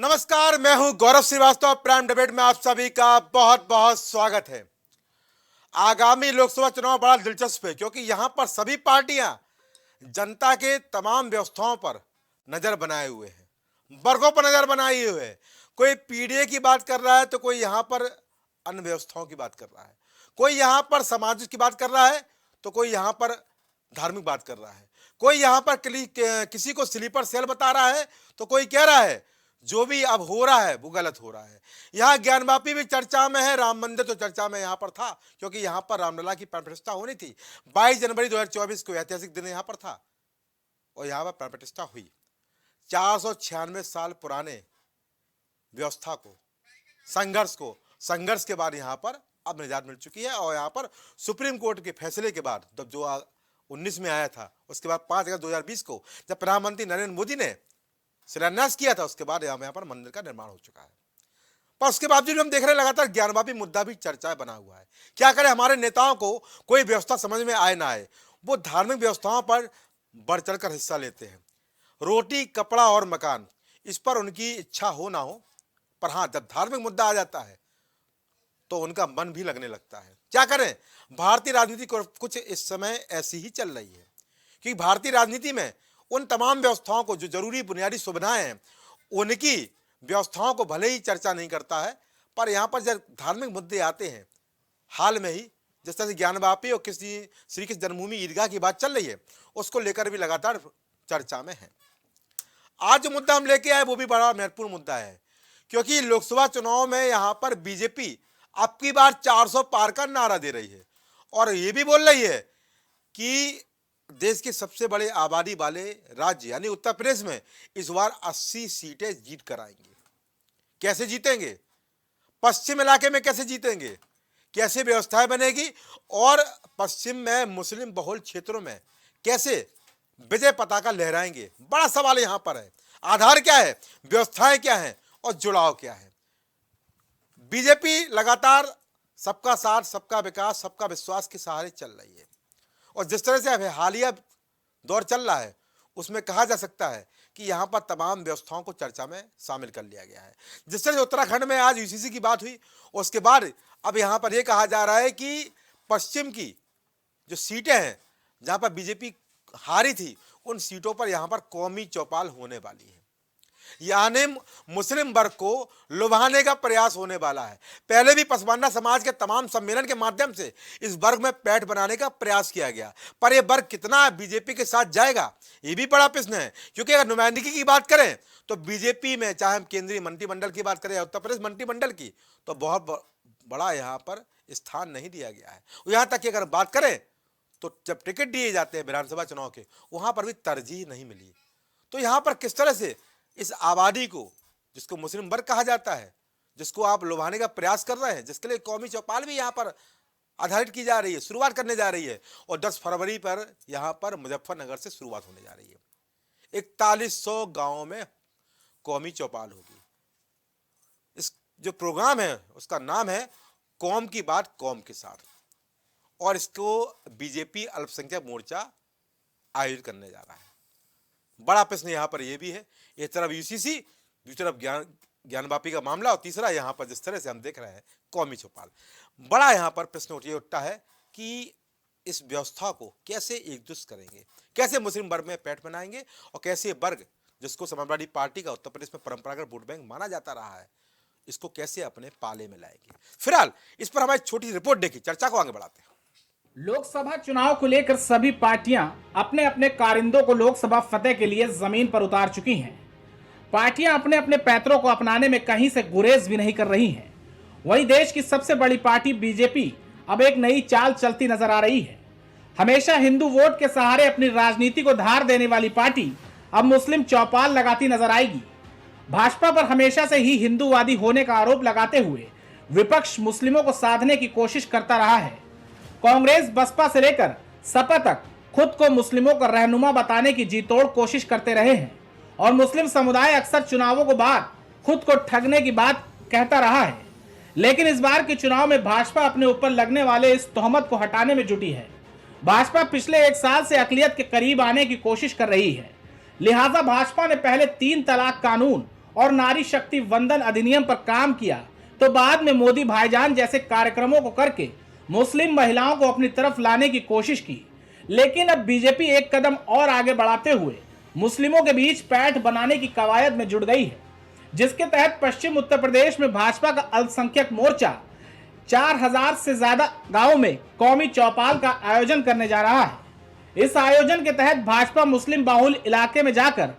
नमस्कार, मैं हूं गौरव श्रीवास्तव। प्राइम डिबेट में आप सभी का बहुत बहुत स्वागत है। आगामी लोकसभा चुनाव बड़ा दिलचस्प है क्योंकि यहां पर सभी पार्टियां जनता के तमाम व्यवस्थाओं पर नजर बनाए हुए हैं, वर्गों पर नजर बनाए हुए हैं। कोई पीडीए की बात कर रहा है तो कोई यहां पर अन्य व्यवस्थाओं की बात कर रहा है, कोई यहां पर समाज की बात कर रहा है तो कोई यहां पर धार्मिक बात कर रहा है, कोई यहां पर किसी को स्लीपर सेल बता रहा है तो कोई कह रहा है जो भी अब हो रहा है वो गलत हो रहा है। यहाँ ज्ञानवापी भी चर्चा में है, राम मंदिर तो चर्चा में यहाँ पर था क्योंकि यहाँ पर रामलला की प्राण प्रतिष्ठा होनी थी। 22 जनवरी 2024 को ऐतिहासिक दिन यहाँ पर था और यहाँ पर प्राण प्रतिष्ठा हुई। 496 साल पुराने व्यवस्था को, संघर्ष के बाद यहाँ पर अब निजात मिल चुकी है और यहाँ पर सुप्रीम कोर्ट के फैसले के बाद जब जो 19 में आया था, उसके बाद 5 अगस्त 2020 को जब प्रधानमंत्री नरेंद्र मोदी ने शिलान्यास किया था, उसके बाद यहाँ पर मंदिर का निर्माण हो चुका है। पर उसके बावजूद हम देख रहे हैं लगातार ज्ञानवापी मुद्दा भी चर्चा बना हुआ है। क्या करें, हमारे नेताओं को कोई व्यवस्था समझ में आए ना आए, वो धार्मिक व्यवस्थाओं पर बढ़ चढ़कर हिस्सा लेते हैं। रोटी, कपड़ा और मकान, इस पर उनकी इच्छा हो ना हो, पर हाँ, जब धार्मिक मुद्दा आ जाता है तो उनका मन भी लगने लगता है। क्या करें, भारतीय राजनीति कुछ इस समय ऐसी ही चल रही है क्योंकि भारतीय राजनीति में उन तमाम व्यवस्थाओं को, जो जरूरी बुनियादी सुविधाएं हैं, उनकी व्यवस्थाओं को भले ही चर्चा नहीं करता है, पर यहाँ पर जब धार्मिक मुद्दे आते हैं, हाल में ही जिस तरह से ज्ञानवापी और किसी श्री कृष्ण जन्मभूमि ईदगाह की बात चल रही है, उसको लेकर भी लगातार चर्चा में है। आज जो मुद्दा हम लेके आए वो भी बड़ा महत्वपूर्ण मुद्दा है क्योंकि लोकसभा चुनाव में यहाँ पर बीजेपी अब की बार 400 पार का नारा दे रही है और ये भी बोल रही है कि देश के सबसे बड़े आबादी वाले राज्य यानी उत्तर प्रदेश में इस बार 80 सीटें जीत कर आएंगे। कैसे जीतेंगे, पश्चिम इलाके में कैसे जीतेंगे, कैसे व्यवस्थाएं बनेगी और पश्चिम में मुस्लिम बहुल क्षेत्रों में कैसे विजय पताका लहराएंगे, बड़ा सवाल यहां पर है। आधार क्या है, व्यवस्थाएं क्या है और जुड़ाव क्या है। बीजेपी लगातार सबका साथ, सबका विकास, सबका विश्वास के सहारे चल रही है और जिस तरह से अभी हालिया दौर चल रहा है उसमें कहा जा सकता है कि यहाँ पर तमाम व्यवस्थाओं को चर्चा में शामिल कर लिया गया है। जिस तरह से उत्तराखंड में आज यूसीसी की बात हुई, उसके बाद अब यहाँ पर यह कहा जा रहा है कि पश्चिम की जो सीटें हैं जहाँ पर बीजेपी हारी थी, उन सीटों पर यहाँ पर कौमी चौपाल होने वाली है, यानी मुस्लिम वर्ग को लुभाने का प्रयास होने वाला है। पहले भी पसमानदा समाज के तमाम सम्मेलन के माध्यम से इस वर्ग में पैठ बनाने का प्रयास किया गया, पर यह वर्ग कितना बीजेपी के साथ जाएगा ये भी बड़ा प्रश्न है क्योंकि अगर नुमाइंदगी की बात करें तो बीजेपी में, चाहे हम केंद्रीय मंत्रिमंडल की बात करें या उत्तर प्रदेश मंत्रिमंडल की, तो बहुत बड़ा यहाँ पर स्थान नहीं दिया गया है। यहाँ तक कि अगर बात करें तो जब टिकट दिए जाते हैं विधानसभा चुनाव के, वहां पर भी तरजीह नहीं मिली। तो यहाँ पर किस तरह से इस आबादी को, जिसको मुस्लिम वर्ग कहा जाता है, जिसको आप लुभाने का प्रयास कर रहे हैं, जिसके लिए कौमी चौपाल भी यहाँ पर आधारित की जा रही है, शुरुआत करने जा रही है और 10 फरवरी पर यहाँ पर मुजफ्फरनगर से शुरुआत होने जा रही है। 4100 गांवों में कौमी चौपाल होगी। इस जो प्रोग्राम है उसका नाम है कौम की बात कौम के साथ और इसको बीजेपी अल्पसंख्यक मोर्चा आयोजित करने जा रहा है। बड़ा प्रश्न यहाँ पर यह भी है, एक तरफ यूसीसी, दूसरी तरफ ज्ञानवापी का मामला और तीसरा यहाँ पर जिस तरह से हम देख रहे हैं कौमी चौपाल। बड़ा यहाँ पर प्रश्न उठता है कि इस व्यवस्था को कैसे एकजुट करेंगे, कैसे मुस्लिम वर्ग में पैठ बनाएंगे और कैसे वर्ग जिसको समाजवादी पार्टी का उत्तर प्रदेश में परंपरागत वोट बैंक माना जाता रहा है, इसको कैसे अपने पाले में लाएंगे। फिलहाल इस पर हमारी छोटी रिपोर्ट देखी, चर्चा को आगे बढ़ाते हैं। लोकसभा चुनाव को लेकर सभी पार्टियां अपने अपने कारिंदों को लोकसभा फतेह के लिए जमीन पर उतार चुकी हैं। पार्टियां अपने अपने पैतरों को अपनाने में कहीं से गुरेज भी नहीं कर रही हैं। वहीं देश की सबसे बड़ी पार्टी बीजेपी अब एक नई चाल चलती नजर आ रही है। हमेशा हिंदू वोट के सहारे अपनी राजनीति को धार देने वाली पार्टी अब मुस्लिम चौपाल लगाती नजर आएगी। भाजपा पर हमेशा से ही हिंदूवादी होने का आरोप लगाते हुए विपक्ष मुस्लिमों को साधने की कोशिश करता रहा है। कांग्रेस, बसपा से लेकर सपा तक खुद को मुस्लिमों का रहनुमा बताने की जी तोड़ कोशिश करते रहे हैं और मुस्लिम समुदाय अक्सर चुनावों के बाद खुद को ठगने की बात कहता रहा है। लेकिन इस बार के चुनाव में भाजपा अपने ऊपर लगने वाले इस तोहमत को हटाने में जुटी है। भाजपा पिछले 1 साल से अक़लियत के करीब आने की कोशिश कर रही है। लिहाजा भाजपा ने पहले 3 तलाक कानून और नारी शक्ति वंदन अधिनियम पर काम किया, तो बाद में मोदी भाईजान जैसे कार्यक्रमों को करके मुस्लिम महिलाओं को अपनी तरफ लाने की कोशिश की। लेकिन अब बीजेपी एक कदम और आगे बढ़ाते हुए मुस्लिमों के बीच पैठ बनाने की कवायद में जुड़ गई है, जिसके तहत पश्चिम उत्तर प्रदेश में भाजपा का अल्पसंख्यक मोर्चा 4000 से ज्यादा गांवों में कौमी चौपाल का आयोजन करने जा रहा है। इस आयोजन के तहत भाजपा मुस्लिम बाहुल इलाके में जाकर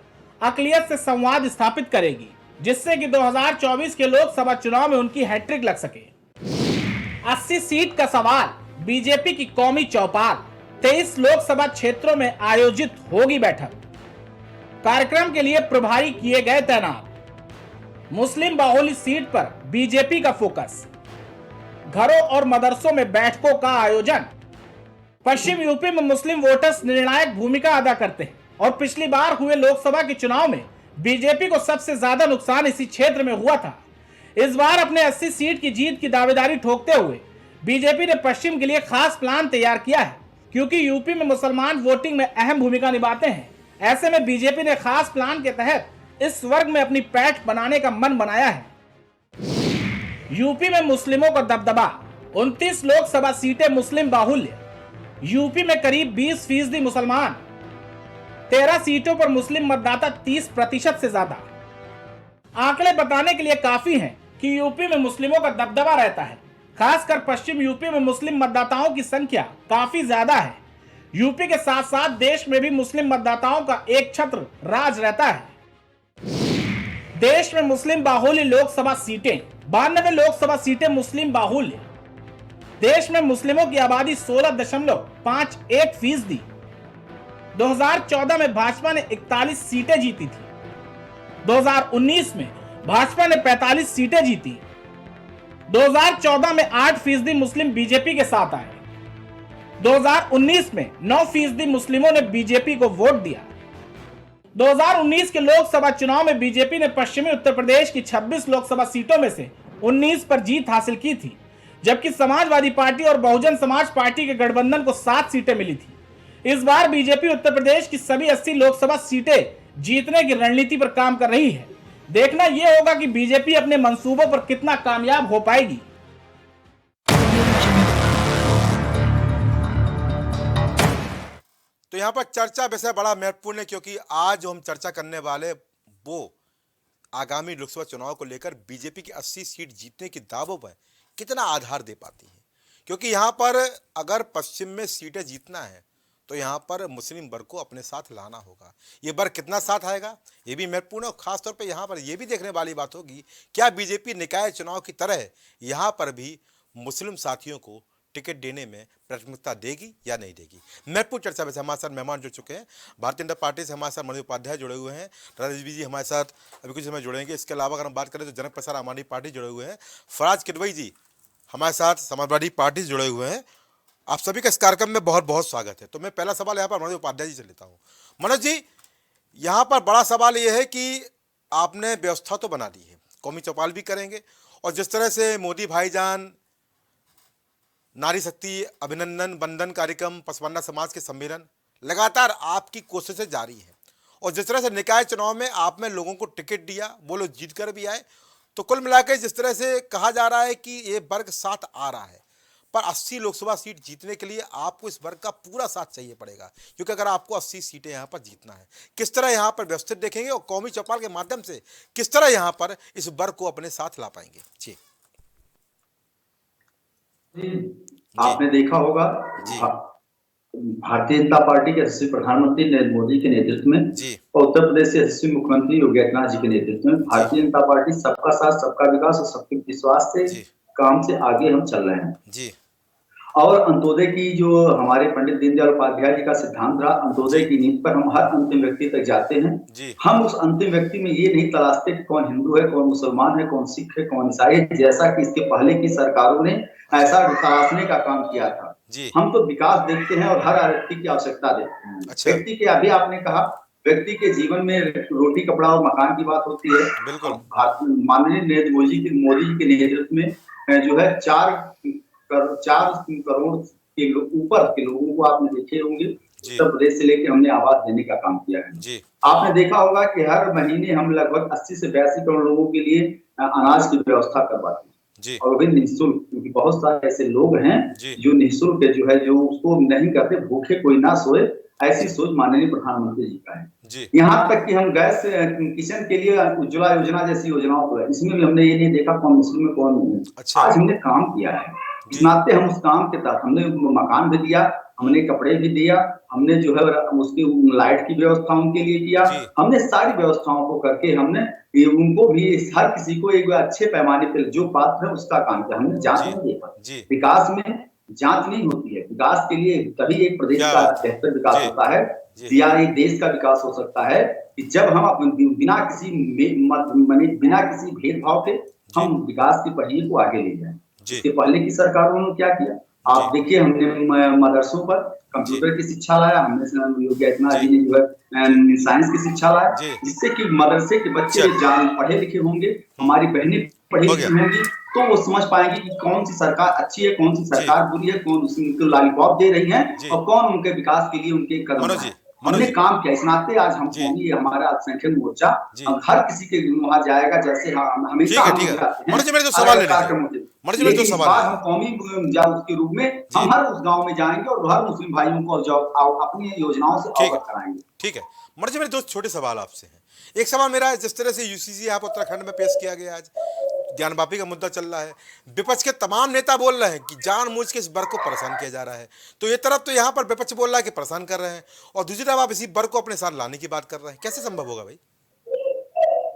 अकलियत से संवाद स्थापित करेगी, जिससे कि 2024 के लोकसभा चुनाव में उनकी हैट्रिक लग सके। 80 सीट का सवाल, बीजेपी की कौमी चौपाल, 23 लोकसभा क्षेत्रों में आयोजित होगी बैठक। कार्यक्रम के लिए प्रभारी किए गए तैनात। मुस्लिम बाहुल सीट पर बीजेपी का फोकस। घरों और मदरसों में बैठकों का आयोजन। पश्चिम यूपी में मुस्लिम वोटर्स निर्णायक भूमिका अदा करते हैं और पिछली बार हुए लोकसभा के चुनाव में बीजेपी को सबसे ज्यादा नुकसान इसी क्षेत्र में हुआ था। इस बार अपने 80 सीट की जीत की दावेदारी ठोकते हुए बीजेपी ने पश्चिम के लिए खास प्लान तैयार किया है, क्योंकि यूपी में मुसलमान वोटिंग में अहम भूमिका निभाते हैं। ऐसे में बीजेपी ने खास प्लान के तहत इस वर्ग में अपनी पैठ बनाने का मन बनाया है। यूपी में मुस्लिमों का दबदबा, 29 लोकसभा सीटें मुस्लिम बाहुल्य। यूपी में करीब 20% मुसलमान, 13 सीटों पर मुस्लिम मतदाता 30% से ज्यादा। आंकड़े बताने के लिए काफी हैं कि यूपी में मुस्लिमों का दबदबा रहता है। खासकर पश्चिम यूपी में मुस्लिम मतदाताओं की संख्या काफी ज्यादा है। यूपी के साथ साथ देश में भी मुस्लिम मतदाताओं का एक छत्र राज रहता है। देश में मुस्लिम बाहुल्य लोकसभा सीटें, 92 लोकसभा सीटें मुस्लिम बाहुल्य। देश में मुस्लिमों की आबादी 16.51%। 2014 में भाजपा ने 41 सीटें जीती थी। 2019 में भाजपा ने 45 सीटें जीती। 2014 में 8% मुस्लिम बीजेपी के साथ आए। 2019 में 9% मुस्लिमों ने बीजेपी को वोट दिया। 2019 के लोकसभा चुनाव में बीजेपी ने पश्चिमी उत्तर प्रदेश की 26 लोकसभा सीटों में से 19 पर जीत हासिल की थी, जबकि समाजवादी पार्टी और बहुजन समाज पार्टी के गठबंधन को 7 सीटें मिली थी। इस बार बीजेपी उत्तर प्रदेश की सभी 80 लोकसभा सीटें जीतने की रणनीति पर काम कर रही है। देखना यह होगा कि बीजेपी अपने मंसूबों पर कितना कामयाब हो पाएगी। तो यहाँ पर चर्चा वैसे बड़ा महत्वपूर्ण है, क्योंकि आज जो हम चर्चा करने वाले वो आगामी लोकसभा चुनाव को लेकर बीजेपी की 80 सीट जीतने की दावों पर कितना आधार दे पाती है। क्योंकि यहाँ पर अगर पश्चिम में सीटें जीतना है तो यहाँ पर मुस्लिम वर्ग को अपने साथ लाना होगा। ये वर्ग कितना साथ आएगा ये भी महत्वपूर्ण है। और खासतौर पे यहाँ पर ये भी देखने वाली बात होगी, क्या बीजेपी निकाय चुनाव की तरह यहाँ पर भी मुस्लिम साथियों को टिकट देने में प्राथमिकता देगी या नहीं देगी। महत्वपूर्ण चर्चा वैसे हमारे साथ मेहमान जुड़ चुके हैं। भारतीय जनता पार्टी से हमारे साथ मनोज उपाध्याय जुड़े हुए हैं, राजेश जी हमारे साथ अभी कुछ समय जुड़ेंगे। इसके अलावा अगर हम बात करें तो जनक प्रसाद आम आदमी पार्टी जुड़े हुए हैं, फराज किदवई जी हमारे साथ समाजवादी पार्टी से जुड़े हुए हैं। आप सभी का इस कार्यक्रम में बहुत बहुत स्वागत है। तो मैं पहला सवाल यहाँ पर मनोज उपाध्याय जी से लेता हूँ। मनोज जी, यहाँ पर बड़ा सवाल ये है कि आपने व्यवस्था तो बना दी है, कौमी चौपाल भी करेंगे, और जिस तरह से मोदी भाईजान नारी शक्ति अभिनंदन बंधन कार्यक्रम, पसमांदा समाज के सम्मेलन, लगातार आपकी कोशिशें जारी हैं, और जिस तरह से निकाय चुनाव में आपने लोगों को टिकट दिया, वो लोग जीत कर भी आए, तो कुल मिलाकर जिस तरह से कहा जा रहा है कि ये वर्ग साथ आ रहा है, पर 80 लोकसभा सीट जीतने के लिए आपको इस वर्ग का पूरा साथ चाहिए पड़ेगा। क्योंकि अगर आपको 80 सीटें यहाँ पर जीतना है, किस तरह यहाँ पर व्यवस्थित देखेंगे और कौमी चौपाल के माध्यम से किस तरह यहाँ पर इस वर्ग को अपने साथ ला पाएंगे। जी आपने देखा होगा भारतीय जनता पार्टी के यशस्वी प्रधानमंत्री नरेंद्र मोदी के नेतृत्व में और उत्तर प्रदेश के यशस्वी मुख्यमंत्री योगी आदित्यनाथ जी के नेतृत्व में भारतीय जनता पार्टी सबका साथ सबका विकास और सबके विश्वास से काम से आगे हम चल रहे हैं जी। और अंत्योदय की जो हमारे पंडित दीनदयाल उपाध्याय जी का सिद्धांत रहा, अंत्योदय की नींव पर हम हर अंतिम व्यक्ति तक जाते हैं। हम उस अंतिम व्यक्ति में ये नहीं तलाशते कि कौन हिंदू है, कौन मुसलमान है, कौन सिख है, कौन ईसाई है, जैसा कि इसके पहले की सरकारों ने ऐसा तलाशने का काम किया था। हम तो विकास देखते हैं और हर व्यक्ति की आवश्यकता देखते हैं। व्यक्ति के, अभी आपने कहा व्यक्ति के जीवन में रोटी कपड़ा और मकान की बात होती है। माननीय नरेंद्र मोदी जी के नेतृत्व में जो है 4 करोड़ के ऊपर के लोगों को आपने देखे होंगे उत्तर प्रदेश से लेकर हमने आवास देने का काम किया है जी। आपने देखा होगा कि हर महीने हम लगभग 80 से 82 करोड़ लोगों के लिए अनाज की व्यवस्था करवाते हैं जी। और भी निःशुल्क, क्योंकि बहुत सारे ऐसे लोग हैं जो निःशुल्क जो है जो उसको नहीं करते, भूखे कोई ना सोए, ऐसी सोच माननीय प्रधानमंत्री जी का है। यहाँ तक कि हम गैस किचन के लिए उज्ज्वला योजना जैसी योजनाओं को, इसमें भी हमने ये नहीं देखा कौन मुस्लिम है कौन नहीं। अच्छा। आज हमने काम किया है, इस नाते हम उस काम के तहत हमने मकान भी दिया, हमने कपड़े भी दिया, हमने जो है उसकी लाइट की व्यवस्था उनके लिए किया, हमने सारी व्यवस्थाओं को करके हमने उनको भी हर किसी को एक अच्छे पैमाने पर जो पात्र है उसका काम किया। हमने जांच नहीं देखा, विकास में जांच नहीं होती है, विकास के लिए तभी एक प्रदेश का बेहतर विकास होता है या एक देश का विकास हो सकता है कि जब हम बिना किसी भेदभाव के हम विकास के पहिए को आगे ले जाएं। इसके पहले की सरकारों ने क्या किया आप देखिए, हमने मदरसों पर कंप्यूटर की शिक्षा लाया, हमने योगी आदित्यनाथ जी ने जो है साइंस की शिक्षा लाया, जिससे कि मदरसे के बच्चे जान पढ़े लिखे होंगे, हमारी बहनें पढ़ी लिखी होंगी, तो वो समझ पाएंगे कि कौन सी सरकार अच्छी है, कौन सी सरकार बुरी है, कौन उनको लॉलीपॉप दे रही है और कौन उनके विकास के लिए उनके कदम है। हमने काम किया, इस नाते आज हम कौमी हमारा अल्पसंख्यक मोर्चा हर किसी के वहां जाएगा, जैसे हमेशा हम कौमी के रूप में हम हर उस गांव में जाएंगे और हर मुस्लिम भाइयों को अपनी योजनाओं से अवगत कराएंगे। ठीक है मर्ज जी, मेरे दो छोटे सवाल आपसे हैं। एक सवाल मेरा है, जिस तरह से यूसीसी यहाँ पर उत्तराखंड में पेश किया गया, आज ज्ञानवापी का मुद्दा चल रहा है, विपक्ष के तमाम नेता बोल रहे हैं कि जानबूझ के इस वर्ग को परेशान किया जा रहा है। तो ये तरफ तो यहाँ पर विपक्ष बोल रहा है कि परेशान कर रहे हैं, और दूसरी तरफ आप इसी वर्ग को अपने साथ लाने की बात कर रहे हैं, कैसे संभव होगा भाई?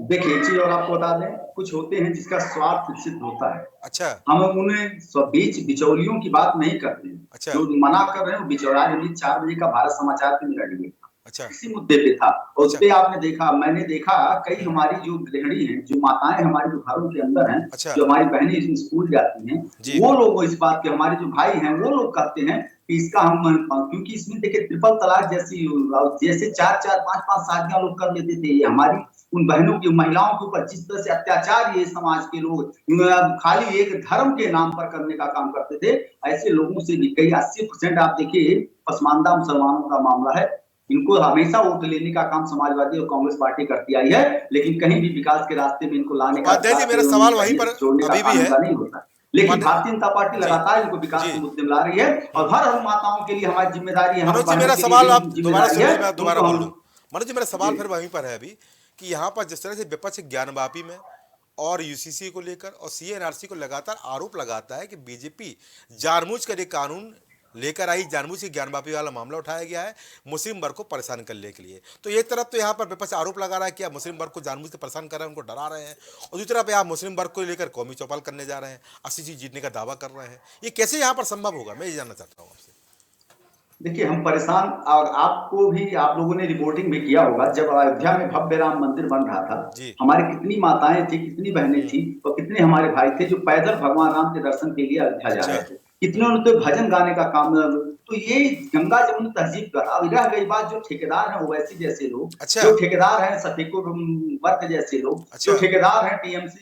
देखिए एक चीज और आपको बता दें, कुछ होते हैं जिसका स्वार्थ सिद्ध होता है। अच्छा। हम उन्हें बीच बिचौलियों की बात नहीं करते हैं। अच्छा। जो मना कर रहे हैं बिचौलिया 4 बजे का भारत समाचार पे मेरा डिबेट था। अच्छा। इसी मुद्दे पे था और उस पे आपने देखा, मैंने देखा कई हमारी जो गृहिणी हैं, जो माताएं हमारे जो घरों के अंदर हैं, जो हमारी बहनें स्कूल जाती हैं, वो लोग इस बात के, हमारे जो भाई हैं वो लोग कहते हैं कि इसका हम, क्योंकि इसमें देखिए ट्रिपल तलाक जैसे 4-4, 5-5 शादियां लोग कर लेते थे। ये हमारी उन बहनों की, महिलाओं के ऊपर जिस तरह से अत्याचार ये समाज के लोग खाली एक धर्म के नाम पर करने का काम करते थे, ऐसे लोगों से भी कई 80% आप देखिए पसमानदा मुसलमानों का मामला है। इनको हमेशा वोट लेने का काम समाजवादी और कांग्रेस पार्टी करती आई है, लेकिन कहीं भी विकास के रास्ते में इनको लाने का, मेरा सवाल वहीं पर अभी भी है नहीं होता। लेकिन भारतीय जनता पार्टी लगातार इनको विकास के मुद्दे में ला रही है और हर माताओं के लिए हमारी जिम्मेदारी है। मेरा सवाल आप दोबारा बोल दूं। मनोज जी, मेरा सवाल फिर वहीं पर है अभी कि यहाँ पर जिस तरह से विपक्ष ज्ञानवापी में और यूसीसी को लेकर और सीएनआरसी को लगातार आरोप लगाता है कि बीजेपी जानबूझ कर एक कानून लेकर आई, जानबूझ के ज्ञानवापी वाला मामला उठाया गया है मुस्लिम वर्ग को परेशान करने के लिए। तो एक तरफ तो यहाँ पर विपक्ष आरोप लगा रहा है कि आप मुस्लिम वर्ग को जानबूझ के परेशान कर रहे हैं, उनको डरा रहे हैं, और दूसरी तरफ आप मुस्लिम वर्ग को लेकर कौमी चौपाल करने जा रहे हैं, 80 सीट जीतने का दावा कर रहे हैं। ये कैसे यहाँ पर संभव होगा, मैं ये जानना चाहता हूँ आपसे। देखिए हम परेशान, और आपको भी, आप लोगों ने रिपोर्टिंग भी किया होगा, जब अयोध्या में भव्य राम मंदिर बन रहा था, हमारी कितनी माताएं थी, कितनी बहनें थी और कितने हमारे भाई थे जो पैदल भगवान राम के दर्शन के लिए अयोध्या जा रहे थे। कितने उन्होंने तो भजन गाने का काम। तो ये गंगा जमुना तहजीब का अब रह गई बात, जो ठेकेदार हैं ओवैसी जैसे लोग, जो ठेकेदार हैं सफीको वर्ग जैसे लोग, जो ठेकेदार हैं टीएमसी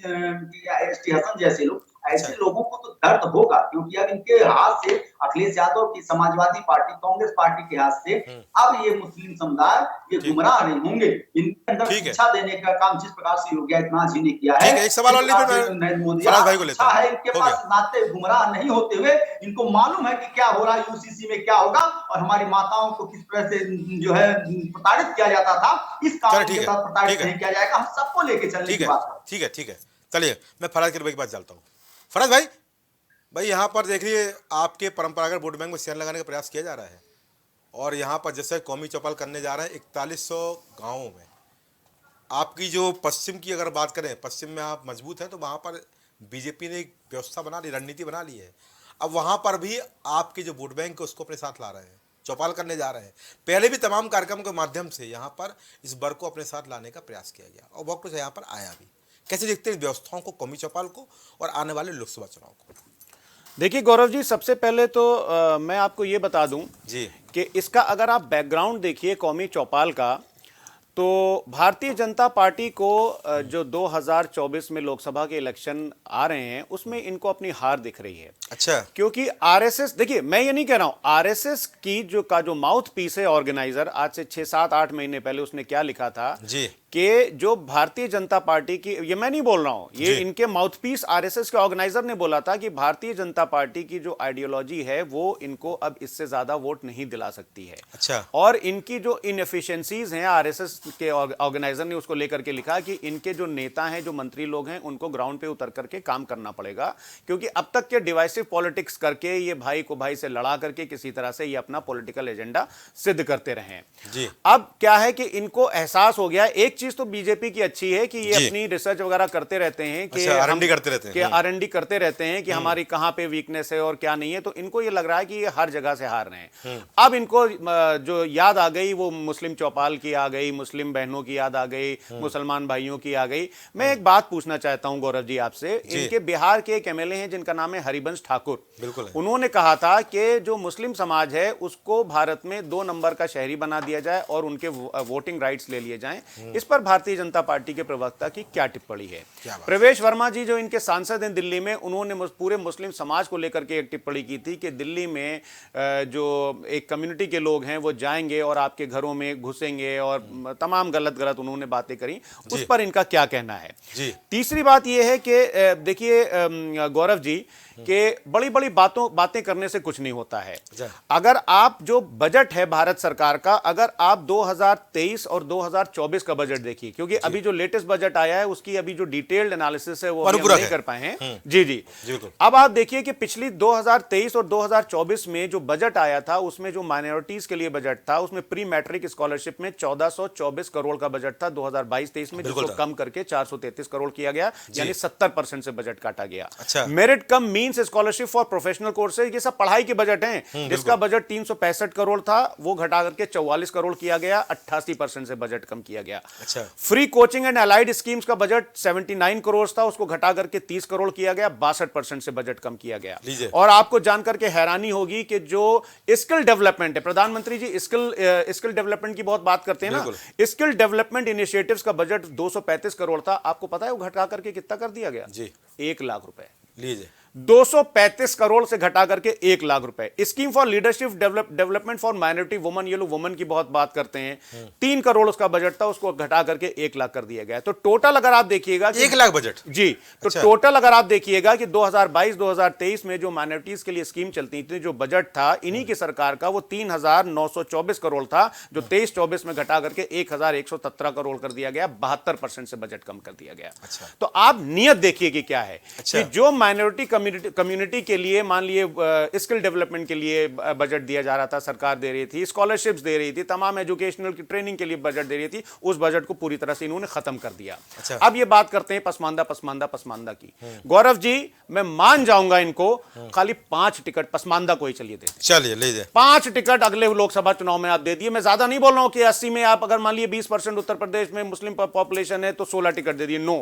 एसटी हसन जैसे लोग, ऐसे लोगों को तो दर्द होगा, क्योंकि अब इनके हाथ से, अखिलेश यादव की समाजवादी पार्टी, कांग्रेस पार्टी के हाथ से अब ये मुस्लिम समुदाय ये गुमराह नहीं होंगे। इनके अंदर शिक्षा देने का काम जिस प्रकार से योगी आदित्यनाथ जी ने किया है, एक सवाल और नरेंद्र मोदी भाई को लेता है, इनके पास नाते गुमराह नहीं होते हुए इनको मालूम है कि क्या हो रहा है, यूसीसी में क्या होगा और हमारी माताओं को किस तरह से जो है प्रताड़ित किया जाता था, इस काम के साथ प्रताड़ित नहीं किया जाएगा। हम सबको लेके चलने की बात। ठीक है, चलिए मैं फराज के बात चलता हूँ। फराज भाई यहाँ पर देखिए, आपके परंपरागत वोट बैंक में शेयर लगाने का प्रयास किया जा रहा है, और यहाँ पर जैसे कौमी चौपाल करने जा रहे हैं 4100 गाँवों में। आपकी जो पश्चिम की अगर बात करें, पश्चिम में आप मजबूत हैं, तो वहाँ पर बीजेपी ने एक व्यवस्था बना ली, रणनीति बना ली है। अब वहाँ पर भी आपके जो वोट बैंक है उसको अपने साथ ला रहे हैं, चौपाल करने जा रहे हैं। पहले भी तमाम कार्यक्रम के माध्यम से यहाँ पर इस वर्ग को अपने साथ लाने का प्रयास किया गया और वक्त यहाँ पर आया भी। कैसे देखते हैं व्यवस्थाओं को, कौमी चौपाल को और आने वाले लोकसभा चुनाव को? देखिए गौरव जी, सबसे पहले तो मैं आपको ये बता दूं जी कि इसका अगर आप बैकग्राउंड देखिए कौमी चौपाल का, तो भारतीय जनता पार्टी को जो 2024 में लोकसभा के इलेक्शन आ रहे हैं उसमें इनको अपनी हार दिख रही है। अच्छा, क्योंकि आरएसएस, देखिए मैं ये नहीं कह रहा हूं, आरएसएस की जो माउथ पीस है ऑर्गेनाइजर, आज से 6-7-8 महीने पहले उसने क्या लिखा था जी कि जो भारतीय जनता पार्टी की, ये मैं नहीं बोल रहा हूं, ये इनके माउथपीस आरएसएस के ऑर्गेनाइजर ने बोला था कि भारतीय जनता पार्टी की जो आइडियोलॉजी है वो इनको अब इससे ज्यादा वोट नहीं दिला सकती है। अच्छा, और इनकी जो इनएफिशिएंसीज हैं, आरएसएस के ऑर्गेनाइजर ने उसको लेकर के लिखा कि इनके जो नेता हैं, जो मंत्री लोग हैं, उनको ग्राउंड पे उतर करके काम करना पड़ेगा, क्योंकि अब तक के डिवाइसिव पॉलिटिक्स करके, ये भाई को भाई से लड़ा करके किसी तरह से ये अपना पॉलिटिकल एजेंडा सिद्ध करते रहे हैं। जी अब क्या है कि इनको एहसास हो गया, एक चीज तो बीजेपी की अच्छी है कि ये जी। अपनी रिसर्च वगैरह करते रहते हैं कि अच्छा, R&D करते रहते हैं। कि R&D करते रहते हैं कि हमारी कहां पे वीकनेस है और क्या नहीं है, तो इनको ये लग रहा है कि ये हर जगह से हार रहे हैं। अब इनको जो याद आ गई वो मुस्लिम चौपाल की आ गई, मुस्लिम बहनों की याद आ गई, मुसलमान भाइयों की आ गई। मैं एक बात पूछना चाहता हूं गौरव जी आपसे, इनके बिहार के एक एमएलए हैं जिनका नाम है हरिवंश ठाकुर, बिल्कुल है। उन्होंने कहा था कि जो मुस्लिम समाज है उसको भारत में 2 नंबर का शहरी बना दिया जाए और उनके वोटिंग राइट्स ले लिए जाएं। इस पर भारतीय जनता पार्टी के प्रवक्ता की क्या टिप्पणी है? प्रवेश वर्मा जी जो इनके सांसद हैं दिल्ली में, उन्होंने पूरे मुस्लिम समाज को लेकर के एक टिप्पणी की थी कि दिल्ली में जो एक कम्युनिटी के लोग हैं वो जाएंगे और आपके घरों में घुसेंगे और तमाम गलत उन्होंने बातें करी। उस पर इनका क्या कहना है? जी। तीसरी बात यह है कि देखिए गौरव जी कि बड़ी बड़ी बातें करने से कुछ नहीं होता है। अगर आप जो बजट है भारत सरकार का, अगर आप 2023 और 2024 का बजट देखिए, क्योंकि अभी जो लेटेस्ट बजट आया है उसकी अभी जो डिटेल्ड एनालिसिस है वो अभी हम नहीं कर पाए हैं। जी। अब आप देखिए कि पिछली 2023 और 2024 में जो बजट आया था उसमें जो माइनॉरिटीज के लिए बजट था उसमें प्री मैट्रिक स्कॉलरशिप में 1424 करोड़ का बजट था 2022-23 में, जिसको कम करके 433 करोड़ किया गया, यानी 70% से बजट काटा गया। अच्छा। Merit come means scholarship for professional courses, ये सब पढ़ाई के बजट हैं, जिसका बजट 365 करोड़ था वो घटा करके 44 करोड़ किया गया, 88% से बजट कम किया गया। अच्छा। Free coaching and allied schemes का बजट 79 करोड़ था, उसको घटा करके 30 करोड़ किया गया, 62% से बजट कम किया गया। और आपको जानकर के हैरानी होगी कि जो स्किल डेवलपमेंट है, प्रधानमंत्री जी स्किल डेवलपमेंट की बहुत बात करते हैं ना, स्किल डेवलपमेंट इनिशिएटिव्स का बजट 235 करोड़ था, आपको पता है वो घटा करके कितना कर दिया गया? जी 1 लाख रुपए। लीजिए, 235 करोड़ से घटा करके 1 लाख रुपए। Scheme for leadership development for minority woman, ये लोग वुमन की बहुत बात करते हैं, 3 करोड़ उसका बजट था, उसको घटा करके 1 लाख कर दिया गया। तो टोटल अगर आप देखिएगा 1 लाख बजट जी, तो टोटल अगर आप देखिएगा कि 2022-2023 में जो माइनॉरिटीज के लिए स्कीम चलती थी, जो बजट था इन्हीं की सरकार का, वो 3924 करोड़ था, जो 23-24 में घटा करके 1117 करोड़ कर दिया गया, 72% से बजट कम कर दिया गया। तो आप नियत देखिए कि क्या है कि जो माइनॉरिटी कम्युनिटी के लिए, मान लिए स्किल डेवलपमेंट के लिए बजट दिया जा रहा था, सरकार दे रही थी, स्कॉलरशिप्स दे रही थी, तमाम एजुकेशनल की ट्रेनिंग के लिए बजट दे रही थी, उस बजट को पूरी तरह से इन्होंने खत्म कर दिया। अब ये बात करते हैं पसमानदा की। गौरव जी मैं मान जाऊंगा इनको, खाली 5 टिकट पसमानदा को ही चलिए दे, चलिए लीजिए 5 टिकट अगले लोकसभा चुनाव में आप दे दिए। मैं ज्यादा नहीं बोल रहा हूं कि 80 में आप अगर मान लिए 20% उत्तर प्रदेश में मुस्लिम पॉपुलेशन है तो 16 टिकट दे दिए, नो,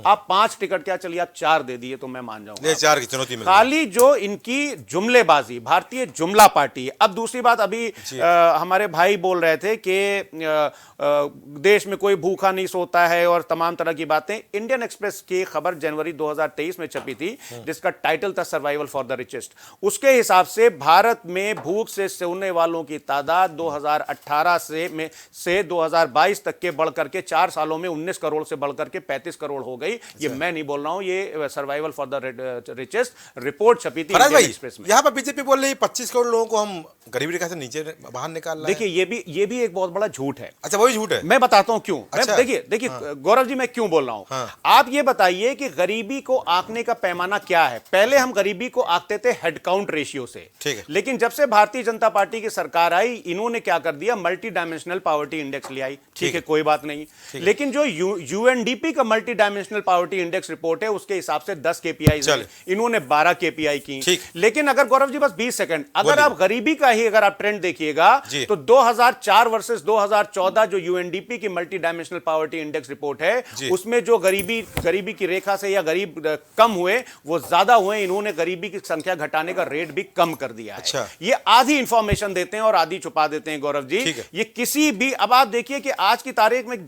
आप 5 टिकट क्या, चलिए आप 4 दे दिए तो मैं मान जाऊंगा। 4 की चुनौती मिल खाली जो इनकी जुमलेबाजी, भारतीय जुमला पार्टी। अब दूसरी बात, अभी हमारे भाई बोल रहे थे कि देश में कोई भूखा नहीं सोता है और तमाम तरह की बातें। इंडियन एक्सप्रेस की खबर जनवरी 2023 में छपी थी, जिसका टाइटल था सर्वाइवल फॉर द रिचेस्ट। उसके हिसाब से भारत में भूख से सोने वालों की तादाद 2018 से 2022 तक के बढ़कर के 4 सालों में 19 करोड़ से बढ़कर के 35 करोड़ हो गई। ये मैं नहीं बोल रहा हूं, ये survival for the richest report छपी थी इंडियन एक्सप्रेस में। यहां पर बीजेपी बोल रही है 25 करोड़ लोगों को हम गरीबी रेखा से नीचे बाहर निकाल रहे हैं। देखिए ये भी एक बहुत बड़ा झूठ है। अच्छा, वही झूठ है। मैं बताता हूं क्यों। अच्छा। देखिए गौरव जी मैं क्यों बोल रहा हूं। आप ये बताइए कि गरीबी को आंकने का पैमाना क्या है। पहले हम गरीबी को आंकते थे हेड काउंट रेशियो से, ठीक है। लेकिन जब से भारतीय जनता पार्टी की सरकार आई, इन्होंने क्या कर दिया, मल्टी डायमेंशनल पॉवर्टी इंडेक्स ले आई। ठीक है, कोई बात नहीं, लेकिन जो यूएनडीपी का multi dimensional dimensional poverty index report है उसके हिसाब से 10 केपीआई चल। इन्होंने 12 केपीआई की। ठीक। लेकिन अगर गौरव जी बस 20 सेकंड अगर बोलिए। आप गरीबी का ही अगर आप ट्रेंड देखिएगा जी। तो 2004 वर्सेस 2014 जो यूएनडीपी की multi dimensional poverty index report है जी। उसमें जो गरीबी की रेखा से या गरीब कम हुए वो ज्यादा हुए। इन्होंने गरीबी की संख्या घटाने का रेट भी कम कर दिया है। अच्छा। ये आधी इंफॉर्मेशन देते हैं और आधी छुपा देते हैं गौरव जी। ठीक है। ये किसी भी, अब आप देखिए कि आज की तारीख में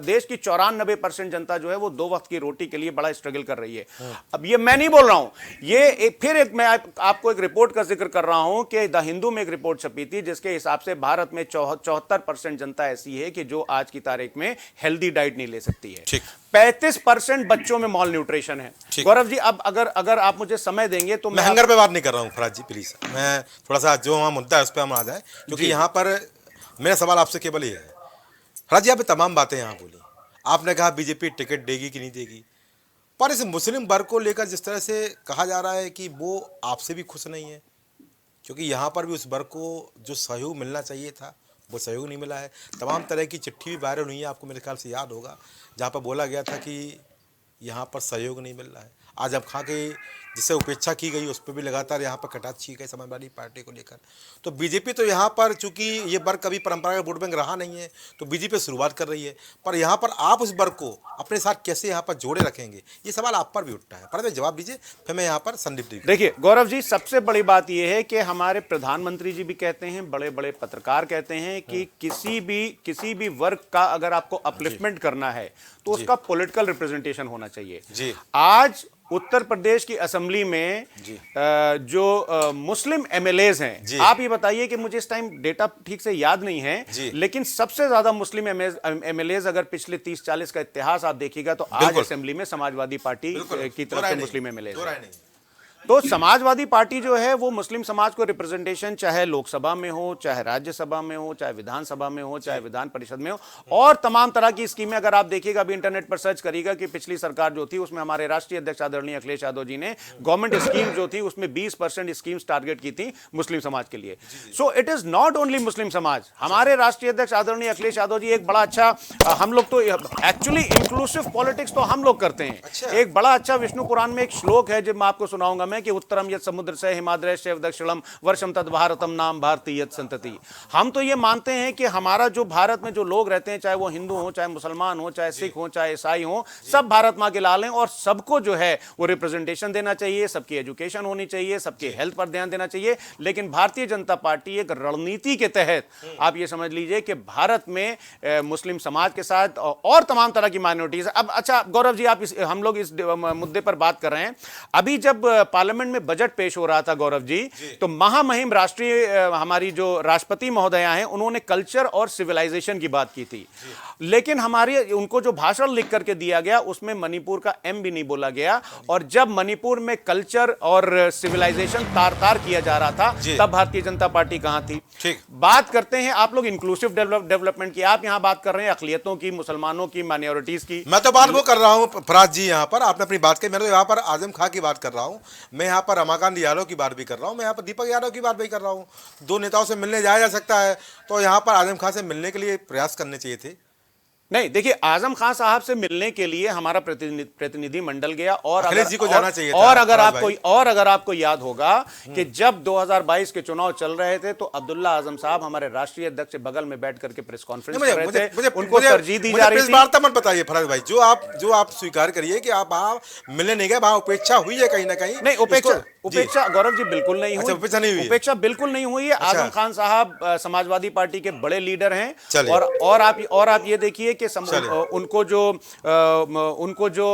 देश की 94% जनता जो है वो 2 वक्त की रोटी के लिए बड़ा स्ट्रगल कर रही है। अब ये मैं नहीं बोल रहा हूं, ये मैं आपको एक रिपोर्ट का जिक्र कर रहा हूं कि द हिंदू में एक रिपोर्ट छपी थी जिसके हिसाब से भारत में 74% जनता ऐसी है कि जो आज की तारीख में हेल्दी डाइट नहीं ले सकती है। ठीक। 35% बच्चों में मॉल न्यूट्रिशन है। ठीक। गौरव जी अब अगर आप मुझे समय देंगे तो मैं हंगर पे बात नहीं कर रहा हूँ फराज जी, प्लीज मैं थोड़ा सा जो वहाँ मुद्दा है उस पर हम आ जाए, क्योंकि जी। यहाँ पर मेरा सवाल आपसे केवल ये है। फराज जी आपने तमाम बातें यहाँ बोली, आपने कहा बीजेपी टिकट देगी कि नहीं देगी, पर इस मुस्लिम वर्ग को लेकर जिस तरह से कहा जा रहा है कि वो आपसे भी खुश नहीं है, क्योंकि यहाँ पर भी उस वर्ग को जो सहयोग मिलना चाहिए था वो सहयोग नहीं मिला है। तमाम तरह की चिट्ठी भी वायरल हुई है, आपको मेरे ख्याल से याद होगा, जहाँ पर बोला गया था कि यहाँ पर सहयोग नहीं मिल रहा है। आजम खां के जिससे उपेक्षा की गई उस पर भी लगातार यहाँ पर कटाक्ष की गई समाजवादी पार्टी को लेकर। तो बीजेपी तो यहाँ पर चूंकि ये वर्ग कभी परंपरागत वोट बैंक रहा नहीं है तो बीजेपी शुरुआत कर रही है, पर यहाँ पर आप उस वर्ग को अपने साथ कैसे यहाँ पर जोड़े रखेंगे, ये सवाल आप पर भी उठता है। पर जवाब दीजिए, फिर मैं यहाँ पर संदीप जी। देखिए गौरव जी, सबसे बड़ी बात यह है कि हमारे प्रधानमंत्री जी भी कहते हैं, बड़े बड़े पत्रकार कहते हैं कि किसी भी वर्ग का अगर आपको अपलिफ्टमेंट करना है तो उसका पॉलिटिकल रिप्रेजेंटेशन होना चाहिए। जी। आज उत्तर प्रदेश की असेंबली में जो मुस्लिम एमएलएज हैं, आप ये बताइए कि मुझे इस टाइम डेटा ठीक से याद नहीं है, लेकिन सबसे ज्यादा मुस्लिम एमएलएज अगर पिछले 30-40 का इतिहास आप देखिएगा तो आज असेंबली में समाजवादी पार्टी की तरफ से मुस्लिम एमएलएज। तो समाजवादी पार्टी जो है वो मुस्लिम समाज को रिप्रेजेंटेशन चाहे लोकसभा में हो, चाहे राज्यसभा में हो, चाहे विधानसभा में हो, चाहे विधान परिषद में हो, और तमाम तरह की स्कीमें अगर आप देखिएगा, अभी इंटरनेट पर सर्च करिएगा कि पिछली सरकार जो थी उसमें हमारे राष्ट्रीय अध्यक्ष आदरणीय अखिलेश यादव जी ने गवर्नमेंट स्कीम जो थी उसमें 20% स्कीम्स टारगेट की थी मुस्लिम समाज के लिए। So it is not only Muslim समाज, हमारे राष्ट्रीय अध्यक्ष आदरणीय अखिलेश यादव जी एक बड़ा अच्छा, हम लोग तो एक्चुअली इंक्लूसिव पॉलिटिक्स तो हम लोग करते हैं। एक बड़ा अच्छा विष्णु पुराण में एक श्लोक है जो मैं आपको सुनाऊंगा कि उत्तरम यत् समुद्र से हिमाद्रय से दक्षिणम वर्षम तद भारतम नाम भारती यत् संतति। हम तो ये मानते हैं कि हमारा जो भारत में जो लोग रहते हैं, चाहे वो हिंदू हो, चाहे मुसलमान हो, चाहे सिख हो, चाहे ईसाई हो, सब भारत माँ के लाल हैं और सबको जो है वो रिप्रेजेंटेशन देना चाहिए, सबकी एजुकेशन होनी चाहिए, सबके हेल्थ पर ध्यान देना चाहिए। लेकिन भारतीय जनता पार्टी एक रणनीति के तहत आप ये समझ लीजिए कि भारत में मुस्लिम समाज के साथ और तमाम तरह की माइनॉरिटीज। अब अच्छा गौरव जी, हम लोग इस मुद्दे पर बात कर रहे हैं, अभी जब पार्लियामेंट में बजट पेश हो रहा था गौरव जी, तो महामहिम राष्ट्रीय हमारी जो राष्ट्रपति महोदया हैं उन्होंने कल्चर और सिविलाइजेशन की बात की थी, लेकिन हमारे उनको जो भाषण लिख करके दिया गया उसमें मणिपुर का एम भी नहीं बोला गया। और जब मणिपुर में कल्चर और सिविलाइजेशन तार किया जा रहा था तब भारतीय जनता पार्टी कहां थी। बात करते हैं आप लोग इंक्लूसिव डेवलपमेंट की, आप यहां बात कर रहे हैं अकलियतों की, मुसलमानों की, माइनॉरिटीज की। मैं तो बात वो कर रहा हूं फराज जी, यहां पर आपने अपनी बात की, मैं तो यहां पर आजम खां की बात कर रहा हूं, मैं यहाँ पर रमाकांत यादव की बात भी कर रहा हूँ, मैं यहाँ पर दीपक यादव की बात भी कर रहा हूँ। दो नेताओं से मिलने जाया जा सकता है तो यहाँ पर आजम खान से मिलने के लिए प्रयास करने चाहिए थे। नहीं देखिए, आजम खान साहब से मिलने के लिए हमारा प्रतिनिधि मंडल गया और अखिलेश जी को जाना चाहिए था। और अगर आपको याद होगा कि जब 2022 के चुनाव चल रहे थे तो अब्दुल्ला आजम साहब हमारे राष्ट्रीय अध्यक्ष के बगल में बैठ करके प्रेस कॉन्फ्रेंस कर रहे थे, उनको तरजीह दी जा रही थी। वार्ता मत बताइए फराज भाई, जो आप स्वीकार करिए कि आप वहां मिलने नहीं गए, वहां उपेक्षा हुई है कहीं ना कहीं। नहीं, उपेक्षा गौरव जी बिल्कुल नहीं हुई, उपेक्षा नहीं हुई, उपेक्षा बिल्कुल नहीं हुई है। आजम खान साहब समाजवादी पार्टी के बड़े लीडर हैं और आप ये देखिए कि उनको जो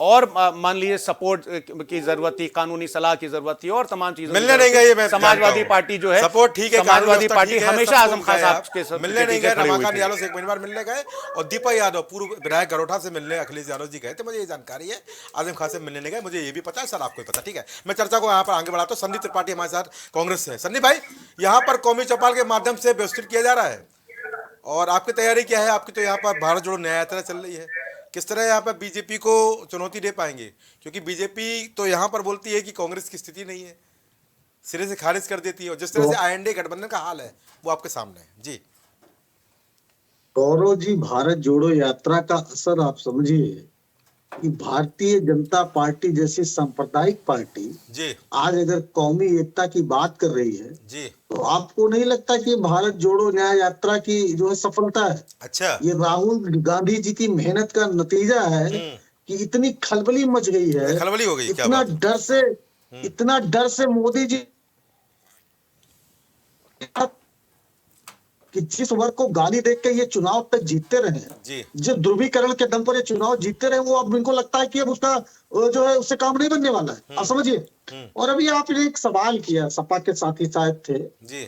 और मान लीजिए सपोर्ट की जरूरत थी, कानूनी सलाह की जरूरत थी और तमाम चीजें मिलने नहीं गए। समाजवादी पार्टी जो है, सपोर्ट ठीक है, समाजवादी पार्टी हमेशा आजम खान साहब के साथ मिलने नहीं गए। रमाकांत यादव से एक बार मिलने गए और दीपक यादव पूर्व विधायक गरोठा से मिलने अखिलेश यादव जी गए थे, मुझे ये जानकारी है। आजम खान से मिलने नहीं गए, मुझे ये भी पता है, सर आपको पता। ठीक है, मैं चर्चा को यहाँ पर आगे बढ़ाता हूँ। संदीप त्रिपाठी हमारे साथ कांग्रेस से। संदीप भाई, यहाँ पर कौमी चौपाल के माध्यम से व्यवस्थित किया जा रहा है और आपकी तैयारी क्या है? आपकी तो यहाँ पर भारत जोड़ो न्याय यात्रा चल रही है, किस तरह यहाँ पर बीजेपी को चुनौती दे पाएंगे? क्योंकि बीजेपी तो यहाँ पर बोलती है कि कांग्रेस की स्थिति नहीं है, सिरे से खारिज कर देती है, और जिस तरह से आईएनडीए गठबंधन का हाल है वो आपके सामने है। जी गौरव जी, भारत जोड़ो यात्रा का असर आप समझिए कि भारतीय जनता पार्टी जैसी सांप्रदायिक पार्टी जी आज अगर कौमी एकता की बात कर रही है, जी। तो आपको नहीं लगता कि भारत जोड़ो न्याय यात्रा की जो है सफलता है, अच्छा। ये राहुल गांधी जी की मेहनत का नतीजा है कि इतनी खलबली मच गई है, खलबली हो गई, क्या इतना बात है। इतना डर से मोदी जी कि जिस वर्ग को गाली देख के ये चुनाव तक जीतते रहे हैं, जी जो ध्रुवीकरण के दम पर ये चुनाव जीतते रहे, वो अब इनको लगता है कि अब उसका जो है उससे काम नहीं बनने वाला है। आप समझिए। और अभी आपने एक सवाल किया, सपा के साथी शायद थे, जी।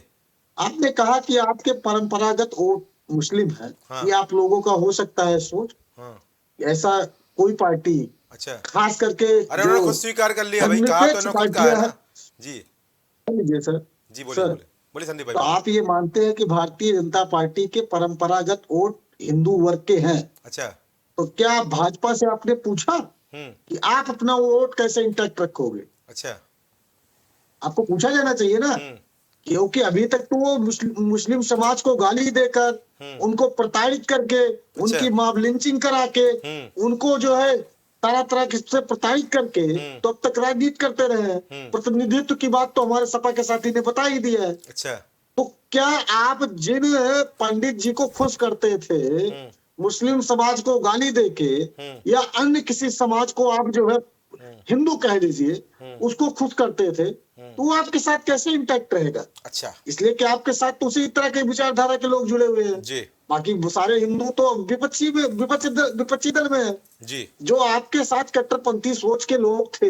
आपने कहा कि आपके परंपरागत वोट मुस्लिम है। हाँ। ये आप लोगों का हो सकता है सोच, हाँ। ऐसा कोई पार्टी अच्छा। खास करके अरे उन्होंने खुद स्वीकार कर लिया भाई, कहा तो उन्होंने खुद कहा है ना। जी जी सर। जी, बोलिए सर, बोलिए बोलिए संदीप भाई, तो बोलिए। आप ये मानते हैं कि भारतीय जनता पार्टी के परंपरागत वोट हिंदू वर्ग के हैं, अच्छा। तो क्या भाजपा से आपने पूछा कि आप अपना वोट कैसे इंटैक्ट रखोगे? अच्छा। आपको पूछा जाना चाहिए ना, क्योंकि अभी तक तो वो मुस्लिम समाज को गाली देकर, उनको प्रताड़ित करके, उनकी मॉब लिंचिंग करा के, उनको जो है तरह तरह से प्रताड़ित करके तो अब तक राजनीति करते रहे हैं। प्रतिनिधित्व की बात तो हमारे सपा के साथी ने बता ही दिया है। अच्छा। तो क्या आप जिन पंडित जी को खुश करते थे, मुस्लिम समाज को गाली देके, या अन्य किसी समाज को आप जो है हिंदू कह लीजिए, उसको खुश करते थे, तो वो आपके साथ कैसे इंटैक्ट रहेगा? अच्छा। इसलिए कि आपके साथ तो उसी तरह के विचारधारा के लोग जुड़े हुए हैं। जी बाकी वो सारे हिंदू तो विपक्षी दल में है। जी। जो आपके साथ कट्टरपंथी सोच के लोग थे,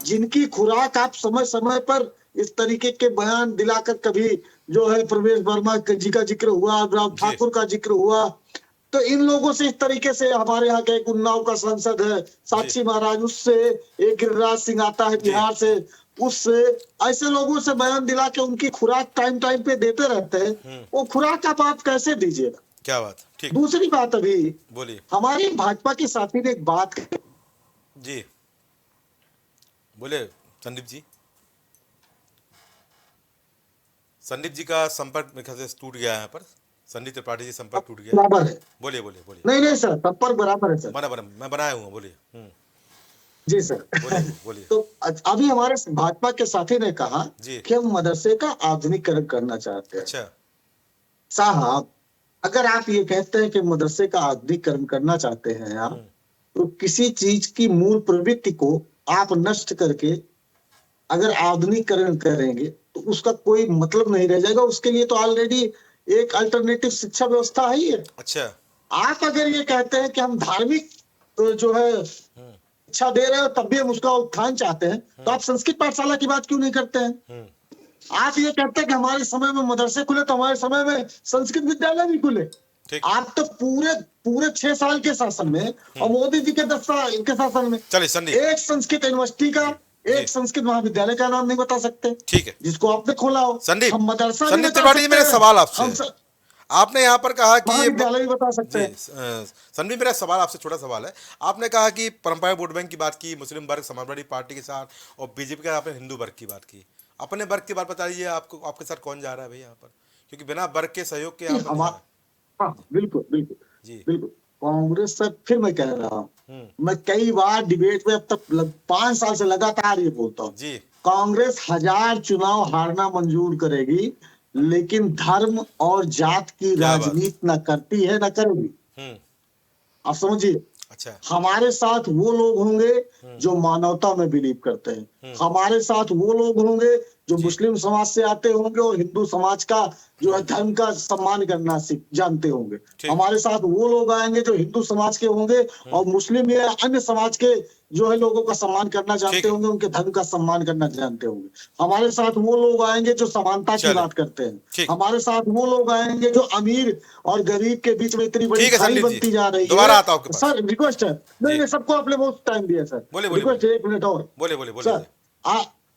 जिनकी खुराक आप समय समय पर इस तरीके के बयान दिलाकर, कभी जो है प्रवेश वर्मा जी का जिक्र हुआ, राव ठाकुर का जिक्र हुआ, तो इन लोगों से इस तरीके से, हमारे यहाँ का एक उन्नाव का सांसद है साक्षी महाराज, उससे एक गिरिराज सिंह आता है बिहार से, उससे, ऐसे लोगों से बयान दिला के उनकी खुराक टाइम टाइम पे देते रहते हैं। वो खुराक आप कैसे दीजिएगा? क्या बात, ठीक। दूसरी बात, अभी बोलिए। हमारे भाजपा के साथी ने एक बात कही। जी बोले संदीप जी। संदीप जी का संपर्क मेरे ख्याल से टूट गया है, यहाँ पर संदीप त्रिपाठी जी संपर्क टूट गया। बराबर है। बोलिए बोलिए बोलिए। नहीं नहीं सर, संपर्क बराबर है सर। मैं बनाया हूँ, बोलिए। जी सर। बोलिए बोलिए। तो अभी हमारे भाजपा के साथी ने कहा जी। कि हम मदरसे का आधुनिकीकरण करना चाहते हैं। अच्छा। साहब, अगर आप ये कहते हैं कि मदरसे का आधुनिकीकरण करना चाहते हैं आप, तो किसी चीज की मूल प्रवृत्ति को आप नष्ट करके अगर आधुनिकीकरण करेंगे तो उसका कोई मतलब नहीं रह जाएगा। उसके लिए तो ऑलरेडी एक अल्टरनेटिव शिक्षा व्यवस्था है ही है। अच्छा। आप अगर ये कहते हैं कि हम धार्मिक जो है शिक्षा दे रहे हो, तब भी हम उसका उत्थान चाहते हैं, तो आप संस्कृत पाठशाला की बात क्यों नहीं करते हैं? आप ये कहते हैं कि हमारे समय में मदरसे खुले, तो हमारे समय में संस्कृत विद्यालय भी खुले। आप तो पूरे 6 साल के शासन में और मोदी जी के 10 साल के शासन में एक संस्कृत यूनिवर्सिटी का, एक संस्कृत महाविद्यालय का नाम नहीं बता सकते। ठीक है, जिसको आपने खोला हो। संदीप, हम मदरसा संदीप त्रिपाठी जी, मेरा सवाल आपसे, आपने यहाँ पर कहा कि ये बता सकते हैं। संदीप, मेरा सवाल आपसे छोटा सवाल है। आपने कहा कि परंपरागत वोट बैंक की बात की, मुस्लिम वर्ग समाजवादी पार्टी के साथ, और बीजेपी का आपने हिंदू वर्ग की बात की। अपने वर्ग की बात बताइए, आपको आपके साथ कौन जा रहा है भाई यहाँ पर? क्योंकि बिना वर्ग के सहयोग के हाँ, बिल्कुल बिल्कुल जी, बिल्कुल। कांग्रेस से फिर मैं कह रहा हूँ, मैं कई बार डिबेट में अब तक 5 साल से लगातार ये बोलता हूँ जी, कांग्रेस 1000 चुनाव हारना मंजूर करेगी, लेकिन धर्म और जात की राजनीति न करती है, न करेगी। आप समझिए। अच्छा, हमारे साथ वो लोग होंगे जो मानवता में बिलीव करते हैं, हमारे साथ वो लोग होंगे जो मुस्लिम समाज से आते होंगे और हिंदू समाज का जो है धर्म का सम्मान करना जानते होंगे, हमारे साथ वो लोग आएंगे जो हिंदू समाज के होंगे और मुस्लिम या अन्य समाज के जो है लोगों का सम्मान करना जानते होंगे, उनके धर्म का सम्मान करना जानते होंगे। हमारे साथ वो लोग आएंगे जो समानता की बात करते हैं, हमारे साथ वो लोग आएंगे जो अमीर और गरीब के बीच में इतनी बड़ी खाई बनती जा रही है। सर रिक्वेस्ट है, नहीं सबको आपने बहुत टाइम दिया सर, रिक्वेस्ट है 1 मिनट और। बोले सर।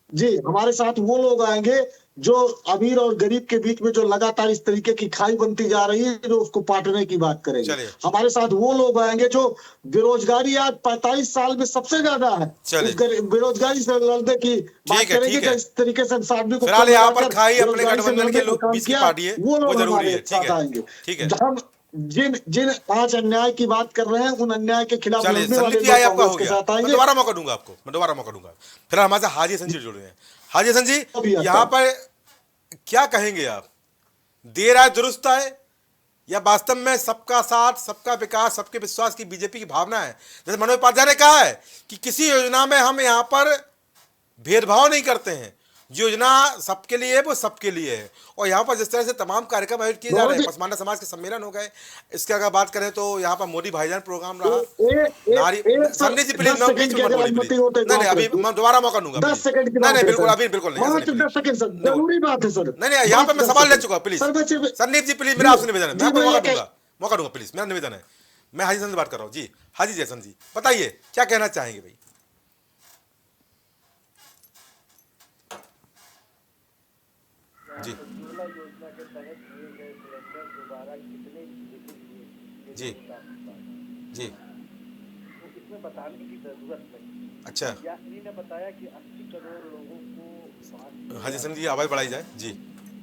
जी, हमारे साथ वो लोग आएंगे जो अमीर और गरीब के बीच में जो लगातार इस तरीके की खाई बनती जा रही है, जो उसको पाटने की बात करेंगे। हमारे साथ वो लोग आएंगे जो बेरोजगारी आज 45 साल में सबसे ज्यादा है, उस बेरोजगारी से लड़ने की बात करेंगे। इस तरीके से आदमी को यहाँ पर खाई अपने गठबंधन के लोग बीच की पार्टी है, वो लोग हमारे साथ आएंगे। जिन जिन 5 अन्याय की बात कर रहे हैं, उन अन्याय के खिलाफ चलिए, लड़ने वाले संदीप जी लोग आए, आपका हो कांग्रेस के गया। साथ मैं आएंगे। दोबारा मौका दूंगा आपको, मैं दोबारा मौका दूंगा। फिर हमारे साथ हाजी हसन जी जुड़ रहे हैं। हाजी हसन जी, अभी आता यहाँ हूं। पर क्या कहेंगे आप? देर आए दुरुस्त आए, या वास्तव में सबका साथ, सबका विकास, सबके विश्वास की बीजेपी की भावना है? जैसे मनोज उपाध्याय ने कहा है कि किसी योजना में हम यहाँ पर भेदभाव नहीं करते हैं, जो योजना सबके लिए है वो सबके लिए है। और यहाँ पर जिस तरह से तमाम कार्यक्रम आयोजित किए जा रहे हैं, पसमानदा समाज के सम्मेलन हो गए, इसके अगर बात करें तो यहाँ पर मोदी भाईजान प्रोग्राम रहा, नारी। संदीप जी प्लीज, मैं बीच में मत बोलिए प्लीज। नहीं, अभी मैं दोबारा मौका दूंगा। 10 सेकंड की नहीं, बात है बिल्कुल, सर। अभी बिल्कुल नहीं। मात्र 10 सेकंड सर, No. जरूरी बात है सर। नहीं, यहाँ पर मैं मात्र सवाल 10 ले सेकंड। चुका हूँ, प्लीज। सर, बच्चे- संदीप जी प्लीज, मेरा आपसे निवेदन है, मैं जी, आपको मैं मौका ये दूंगा, मौका दूंगा प्लीज, मेरा निवेदन है। मैं हाजी हसन से बात कर रहा हूँ जी। हाजी जी, हसन जी बताइए क्या कहना चाहेंगे भाई? जी जी जी, इसमें बताने की जरूरत नहीं। अच्छा। यास्मीन ने बताया कि 80 करोड़ लोगों को हाजी हसन जी आवाज बढ़ाई जाए जी।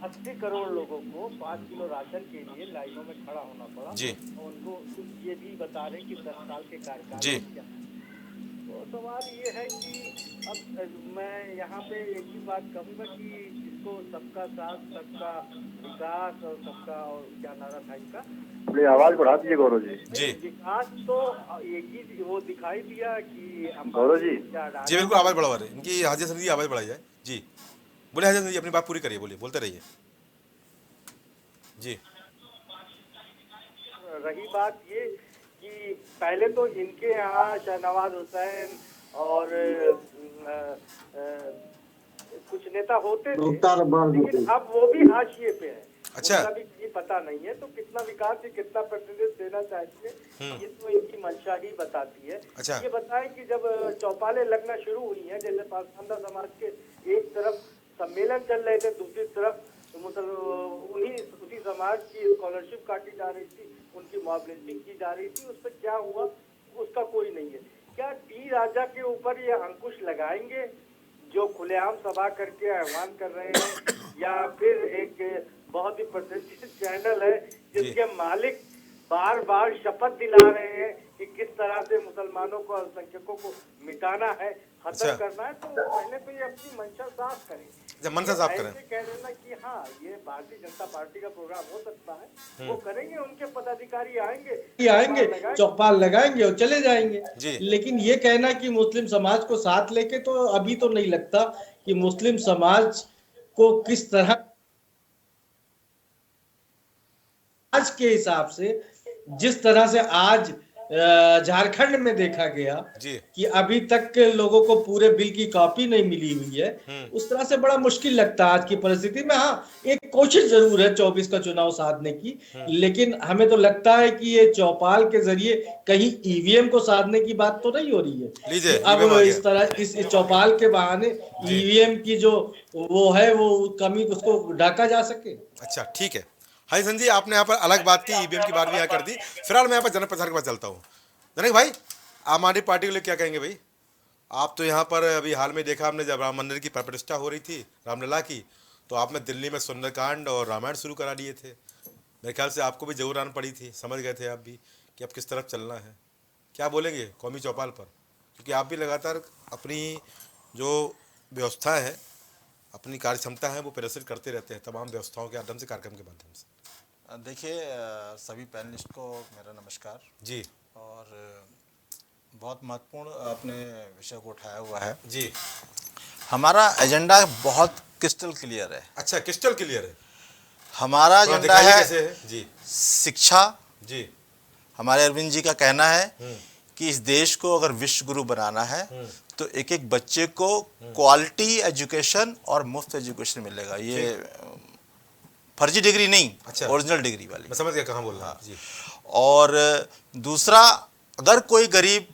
80 करोड़ लोगों को 5 किलो राशन के लिए लाइनों में खड़ा होना पड़ा जी। और उनको ये भी बता रहे कि 10 साल के कार्यकाल जी। में क्या है। तो सवाल ये है कि अब मैं यहाँ पे एक ही बात कहूँगा कि इसको सबका साथ, सबका विकास और सबका, और क्या नारा था इनका, आवाज बढ़ा दीजिए गौरव जी। जी विकास तो एक ही वो दिखाई दिया कि हम गौरव जी। जी बिल्कुल, आवाज बढ़वा रहे हैं इनकी। हाजी हसन जी आवाज बढ़ाई जाए जी। बोले हाजी हसन जी, अपनी बात पूरी करिए, बोलिए, बोलते रहिए जी। रही बात ये कि पहले तो इनके यहाँ शहनवाज हुसैन और कुछ नेता होते थे, लेकिन अब वो भी हाशिए पे है। अच्छा। उनका भी कहीं पता नहीं है, तो कितना विकास से कितना प्रतिनिधित्व देना चाहती है, ये तो इनकी मंशा ही बताती है। अच्छा। ये बताएं कि जब चौपालें लगना शुरू हुई हैं, जैसे पासमानदा समाज के एक तरफ सम्मेलन चल रहे थे, दूसरी तरफ उसी समाज की स्कॉलरशिप काटी जा रही थी, उनकी मॉबलिंचिंग की जा रही थी। उस पर क्या हुआ उसका कोई नहीं है। क्या टी राजा के ऊपर ये अंकुश लगाएंगे जो खुलेआम सभा करके आह्वान कर रहे हैं, या फिर एक बहुत ही प्रतिष्ठित चैनल है जिसके मालिक बार बार शपथ दिला रहे हैं कि किस तरह से मुसलमानों को, अल्पसंख्यकों को मिटाना है, खत्म करना है, तो पहले तो ये अपनी मंशा साफ करें। जब मंशा साफ करें, कह देना कि हाँ ये भारतीय जनता पार्टी का प्रोग्राम हो सकता है, वो करेंगे, उनके पदाधिकारी आएंगे, चौपाल लगाएंगे और चले जाएंगे जी। लेकिन ये कहना कि मुस्लिम समाज को साथ लेके, तो अभी तो नहीं लगता कि मुस्लिम समाज को किस तरह आज के हिसाब से, जिस तरह से आज झारखंड में देखा गया जी। कि अभी तक के लोगों को पूरे बिल की कॉपी नहीं मिली हुई है, उस तरह से बड़ा मुश्किल लगता है आज की परिस्थिति में। हाँ, एक कोशिश जरूर है 24 का चुनाव साधने की, लेकिन हमें तो लगता है कि ये चौपाल के जरिए कहीं ईवीएम को साधने की बात तो नहीं हो रही है। अब इस तरह इस चौपाल के बहाने ईवीएम की जो वो है वो कमी, उसको ढका जा सके। अच्छा, ठीक है। हाजी हसन जी, आपने यहाँ पर अलग बात की, ईवीएम की बात भी यहाँ कर दी। फिलहाल मैं यहाँ पर जनक प्रसाद के पास चलता हूँ। जनक भाई, आम आदमी पार्टी के लिए क्या कहेंगे भाई? आप तो यहाँ पर अभी हाल में देखा हमने, जब राम मंदिर की प्राण प्रतिष्ठा हो रही थी, रामलला की, तो आपने दिल्ली में सुंदरकांड और रामायण शुरू करा दिए थे। मेरे ख्याल से आपको भी जरूर आना पड़ी थी, समझ गए थे आप भी कि अब किस तरफ चलना है। क्या बोलेंगे कौमी चौपाल पर? क्योंकि आप भी लगातार अपनी जो व्यवस्था है, अपनी कार्य क्षमता है, वो प्रदर्शित करते रहते हैं तमाम व्यवस्थाओं के माध्यम से, कार्यक्रम के माध्यम से। देखिए, सभी पैनलिस्ट को मेरा नमस्कार जी। और बहुत महत्वपूर्ण आपने विषय को उठाया हुआ है जी। हमारा एजेंडा बहुत क्रिस्टल क्लियर है। अच्छा, क्रिस्टल क्लियर है। हमारा एजेंडा है जी, शिक्षा। जी। हमारे अरविंद जी का कहना है कि इस देश को अगर विश्व गुरु बनाना है तो एक एक बच्चे को क्वालिटी एजुकेशन और मुफ्त एजुकेशन मिलेगा। ये फर्जी डिग्री नहीं, अच्छा, ओरिजिनल डिग्री वाली। मैं समझ गया कहाँ बोल रहा हूँ जी। और दूसरा, अगर कोई गरीब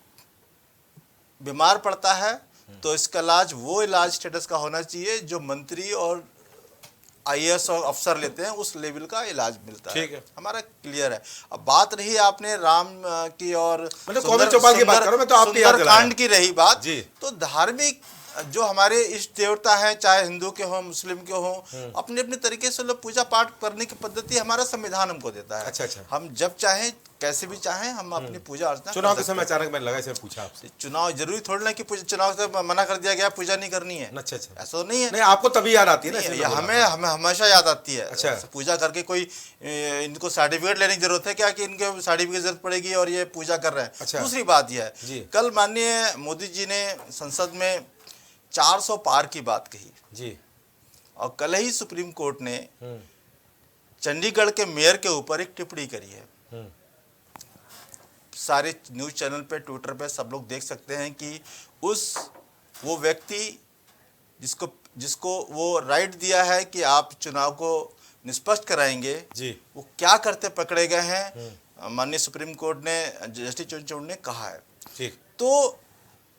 बीमार पड़ता है तो इसका इलाज वो इलाज स्टेटस का होना चाहिए जो मंत्री और आईएएस और अफसर लेते हैं, उस लेवल का इलाज मिलता है। ठीक है, हमारा क्लियर है। अब बात रही आपने राम की और कौमी चौपाल की बात करो, मैं तो आपकी याद दिलाया। सुंदरकांड की रही बात जी। तो धार्मिक जो हमारे इष्ट देवता हैं, चाहे हिंदू के हों, मुस्लिम के हों, अपने अपने तरीके से लोग पूजा पाठ करने की पद्धति हमारा संविधान हमको देता है। अच्छा अच्छा। हम जब चाहें, कैसे भी चाहें, हम अपनी पूजा अर्चना। चुनाव के समय अचानक मैंने लगा इसमें पूछा आपसे, चुनाव जरूरी थोड़ी ना कि चुनाव से मना कर दिया गया पूजा नहीं करनी है। अच्छा अच्छा, ऐसा तो नहीं है। नहीं आपको तभी याद आती है ना, हमें हमेशा याद आती है। अच्छा, पूजा करके कोई इनको सर्टिफिकेट लेने की जरूरत है क्या कि इनके सर्टिफिकेट जरूरत पड़ेगी और ये पूजा कर रहे हैं? अच्छा। दूसरी बात यह है, कल माननीय मोदी जी ने संसद में 400 पार की बात कही जी, और कल ही सुप्रीम कोर्ट ने चंडीगढ़ के मेयर के ऊपर एक टिप्पणी करी है। सारे न्यूज़ चैनल पे, ट्विटर पे सब लोग देख सकते हैं कि वो व्यक्ति जिसको वो राइट दिया है कि आप चुनाव को निष्पक्ष कराएंगे जी, वो क्या करते पकड़े गए हैं। माननीय सुप्रीम कोर्ट ने, जस्टिस चंद्रचूड़ ने कहा है। ठीक, तो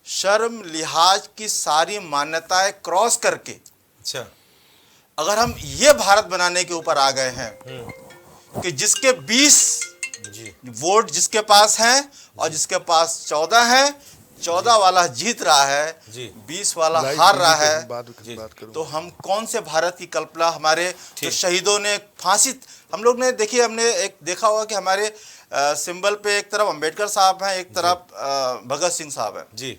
शर्म लिहाज की सारी मान्यताएं क्रॉस करके, अच्छा, अगर हम ये भारत बनाने के ऊपर आ गए हैं कि जिसके 20 वोट जिसके पास हैं और जिसके पास 14 हैं, 14 वाला जीत रहा है, 20 वाला हार रहा है, तो हम कौन से भारत की कल्पना, हमारे जो शहीदों ने फांसी, हम लोग ने देखिए, हमने एक देखा होगा कि हमारे सिंबल पे एक तरफ अंबेडकर साहब हैं, एक तरफ भगत सिंह साहब हैं जी।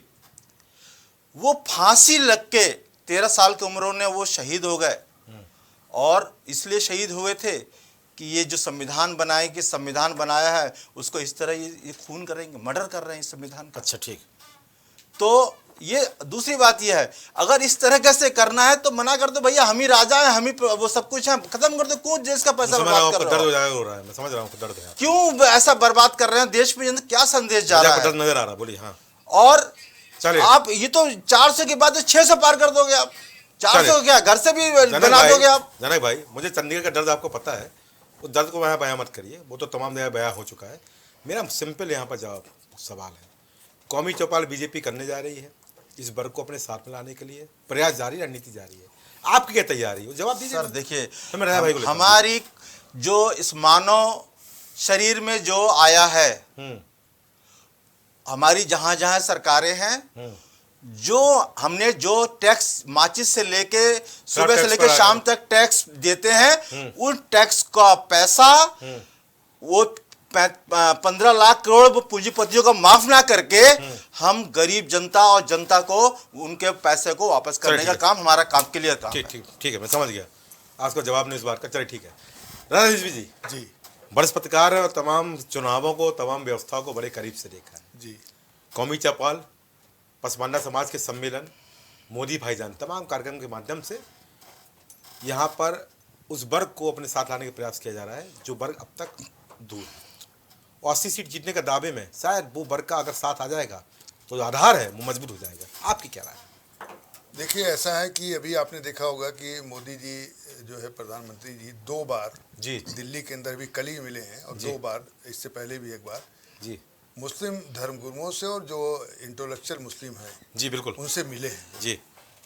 वो फांसी लग के 13 साल की उम्रों में वो शहीद हो गए, और इसलिए शहीद हुए थे कि ये जो संविधान बनाए, कि संविधान बनाया है उसको इस तरह ये खून करेंगे, मर्डर कर रहे हैं इस संविधान का। अच्छा, ठीक। तो ये दूसरी बात ये है, अगर इस तरह से करना है तो मना कर दो भैया, हम ही राजा हैं, हम ही वो सब कुछ है, खत्म कर दो। क्यों देश का पैसा बर्बाद कर रहे हो? मैं समझ रहा हूं, दर्द है, क्यों ऐसा बर्बाद कर रहे हैं? देश में क्या संदेश जा रहा है? दर्द नजर आ रहा, बोलिए। हाँ, और आप ये तो 400 के बाद 600 पार कर दोगे आप। 400 क्या, घर से भी बना दोगे आप। जनक भाई, मुझे चंडीगढ़ का दर्द आपको पता है, उस दर्द को वहाँ बयां मत करिए, वो तो तमाम जगह बयां हो चुका है। मेरा सिंपल यहाँ पर जवाब सवाल है, कौमी चौपाल बीजेपी करने जा रही है, इस वर्ग को अपने साथ में लाने के लिए प्रयास जारी, रणनीति जारी है, आपकी क्या तैयारी है? जवाब दीजिए। सर देखिए, हमारी जो इस मानव शरीर में जो आया है, हमारी जहां जहां सरकारें हैं, जो हमने जो टैक्स माचिस से लेके सुबह से लेके शाम तक टैक्स देते हैं, उन टैक्स का पैसा वो 15 लाख करोड़ पूंजीपतियों को माफ ना करके हम गरीब जनता और जनता को उनके पैसे को वापस करने का काम हमारा काम क्लियर काम। ठीक है, मैं समझ गया, आपको जवाब नहीं इस बात का। चलिए ठीक है, राधा जी जी, वरिष्ठ पत्रकार और तमाम चुनावों को, तमाम व्यवस्थाओं को बड़े करीब से देखा है जी। कौमी चौपाल, पसमांडा समाज के सम्मेलन, मोदी भाईजान, तमाम कार्यक्रम के माध्यम से यहाँ पर उस वर्ग को अपने साथ लाने का प्रयास किया जा रहा है जो वर्ग अब तक दूर है। 80 सीट जीतने का दावे में शायद वो वर्ग का अगर साथ आ जाएगा तो जो आधार है वो मजबूत हो जाएगा। आपकी क्या राय है? देखिए, ऐसा है कि अभी आपने देखा होगा कि मोदी जी जो है, प्रधानमंत्री जी 2 बार जी दिल्ली के अंदर भी कल ही मिले हैं, और 2 बार इससे पहले भी 1 बार जी मुस्लिम धर्मगुरुओं से और जो इंटेलेक्चुअल मुस्लिम हैं जी, बिल्कुल, उनसे मिले हैं जी,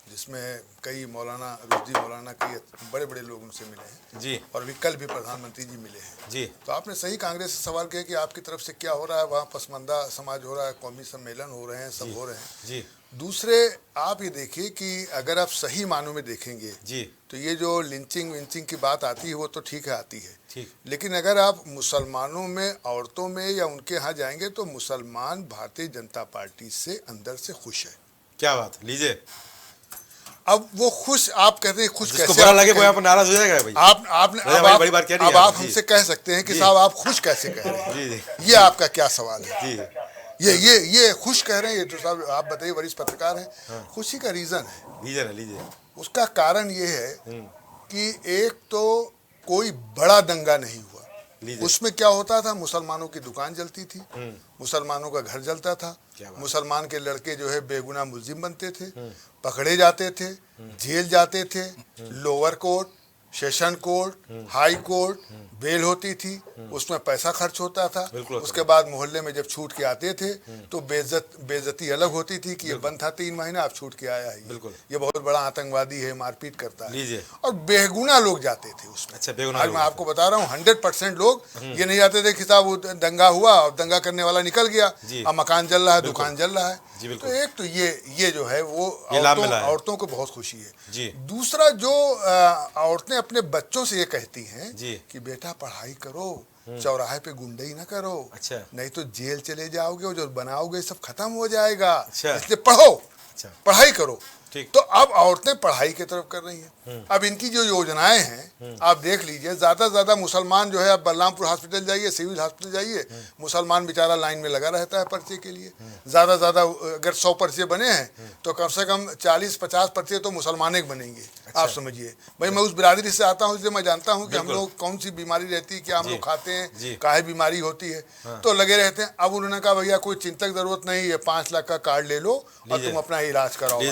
जिसमें कई मौलाना, रुश्दी मौलाना, कई बड़े बड़े लोग उनसे मिले हैं जी, और अभी कल भी प्रधानमंत्री जी मिले हैं जी। तो आपने सही कांग्रेस से सवाल किया कि आपकी तरफ से क्या हो रहा है, वहाँ पसमानदा समाज हो रहा है, कौमी सम्मेलन हो रहे हैं, सब हो रहे हैं जी। दूसरे, आप ये देखिए कि अगर आप सही मानों में देखेंगे जी, तो ये जो लिंचिंग विंचिंग की बात आती है वो तो ठीक है, आती है ठीक, लेकिन अगर आप मुसलमानों में, औरतों में या उनके यहाँ जाएंगे तो मुसलमान भारतीय जनता पार्टी से अंदर से खुश है। क्या बात, लीजिए। अब वो खुश, आप कहते हैं खुश कैसे, बुरा लगे वो यहाँ पर नाराज हो जाएगा भाई। आपने बड़ी बात कह दी, अब आप हमसे कह सकते हैं कि साहब आप खुश कैसे कह रहे हैं जी, ये आपका क्या सवाल है जी? ये खुश कह रहे हैं, ये तो साहब आप बताइए, वरिष्ठ पत्रकार हैं। हाँ। खुशी का रीजन है, लीजिए। उसका कारण ये है कि एक तो कोई बड़ा दंगा नहीं हुआ, उसमें क्या होता था, मुसलमानों की दुकान जलती थी, मुसलमानों का घर जलता था, मुसलमान के लड़के जो है बेगुनाह मुलजिम बनते थे, पकड़े जाते थे, जेल जाते थे, lower court, session court, high court, bail होती थी, उसमें पैसा खर्च होता था। उसके बाद मोहल्ले में जब छूट के आते थे तो बेइज्जती अलग होती थी कि ये बंद था 3 महीना, आप छूट के आया है, ये बहुत बड़ा आतंकवादी है, मारपीट करता है, और बेगुना लोग जाते थे उसमें। अच्छा, आज मैं आपको बता रहा हूँ 100% लोग ये नहीं जाते थे कि साहब दंगा हुआ और दंगा करने वाला निकल गया, अब मकान जल रहा है, दुकान जल रहा है। तो एक तो ये जो है वो औरतों को बहुत खुशी है। दूसरा, जो औरतें अपने बच्चों से ये कहती हैं कि बेटा पढ़ाई करो, चौराहे पे गुंडई ना करो, अच्छा, नहीं तो जेल चले जाओगे और जो बनाओगे सब खत्म हो जाएगा, इसलिए पढ़ो, पढ़ाई करो। तो अब औरतें पढ़ाई की तरफ कर रही हैं। अब इनकी जो योजनाएं हैं आप देख लीजिए, ज्यादा से ज्यादा मुसलमान जो है, आप बलरामपुर हॉस्पिटल जाइए, सिविल हॉस्पिटल जाइए, मुसलमान बेचारा लाइन में लगा रहता है पर्चे के लिए। ज्यादा से ज्यादा अगर 100 पर्चे बने हैं तो कम से कम 40-50 पर्चे तो मुसलमान के बनेंगे। अच्छा। आप समझिए भाई, मैं उस बिरादरी से आता हूँ, इसलिए मैं जानता हूँ कि हम लोग कौन सी बीमारी रहती है, क्या हम लोग खाते हैं, काहे बीमारी होती है, तो लगे रहते हैं। अब उन्होंने कहा भैया कोई चिंता की जरूरत नहीं है, 5 लाख का कार्ड ले लो और तुम अपना इलाज कराओ,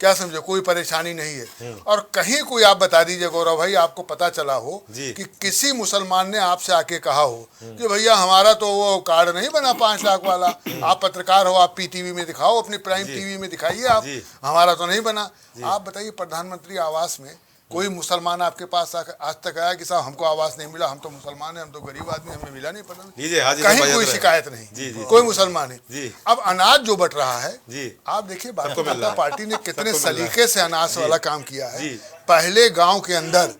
क्या समझो, कोई परेशानी नहीं है। और कहीं कोई आप बता दीजिए गौरव भाई, आपको पता चला हो कि किसी मुसलमान ने आपसे आके कहा हो कि भैया हमारा तो वो कार्ड नहीं बना 5 लाख वाला, आप पत्रकार हो, आप PTV में दिखाओ, अपनी प्राइम TV में दिखाइए, आप हमारा तो नहीं बना। आप बताइए, प्रधानमंत्री आवास में कोई मुसलमान आपके पास आज तक आया कि साहब हमको आवास नहीं मिला, हम तो मुसलमान हैं, हम तो गरीब आदमी, हमें मिला नहीं, पता कहीं कोई शिकायत नहीं, कोई मुसलमान है। अब अनाज जो बट रहा है, आप देखिए भारतीय जनता पार्टी ने कितने सलीके से अनाज वाला काम किया है। पहले गांव के अंदर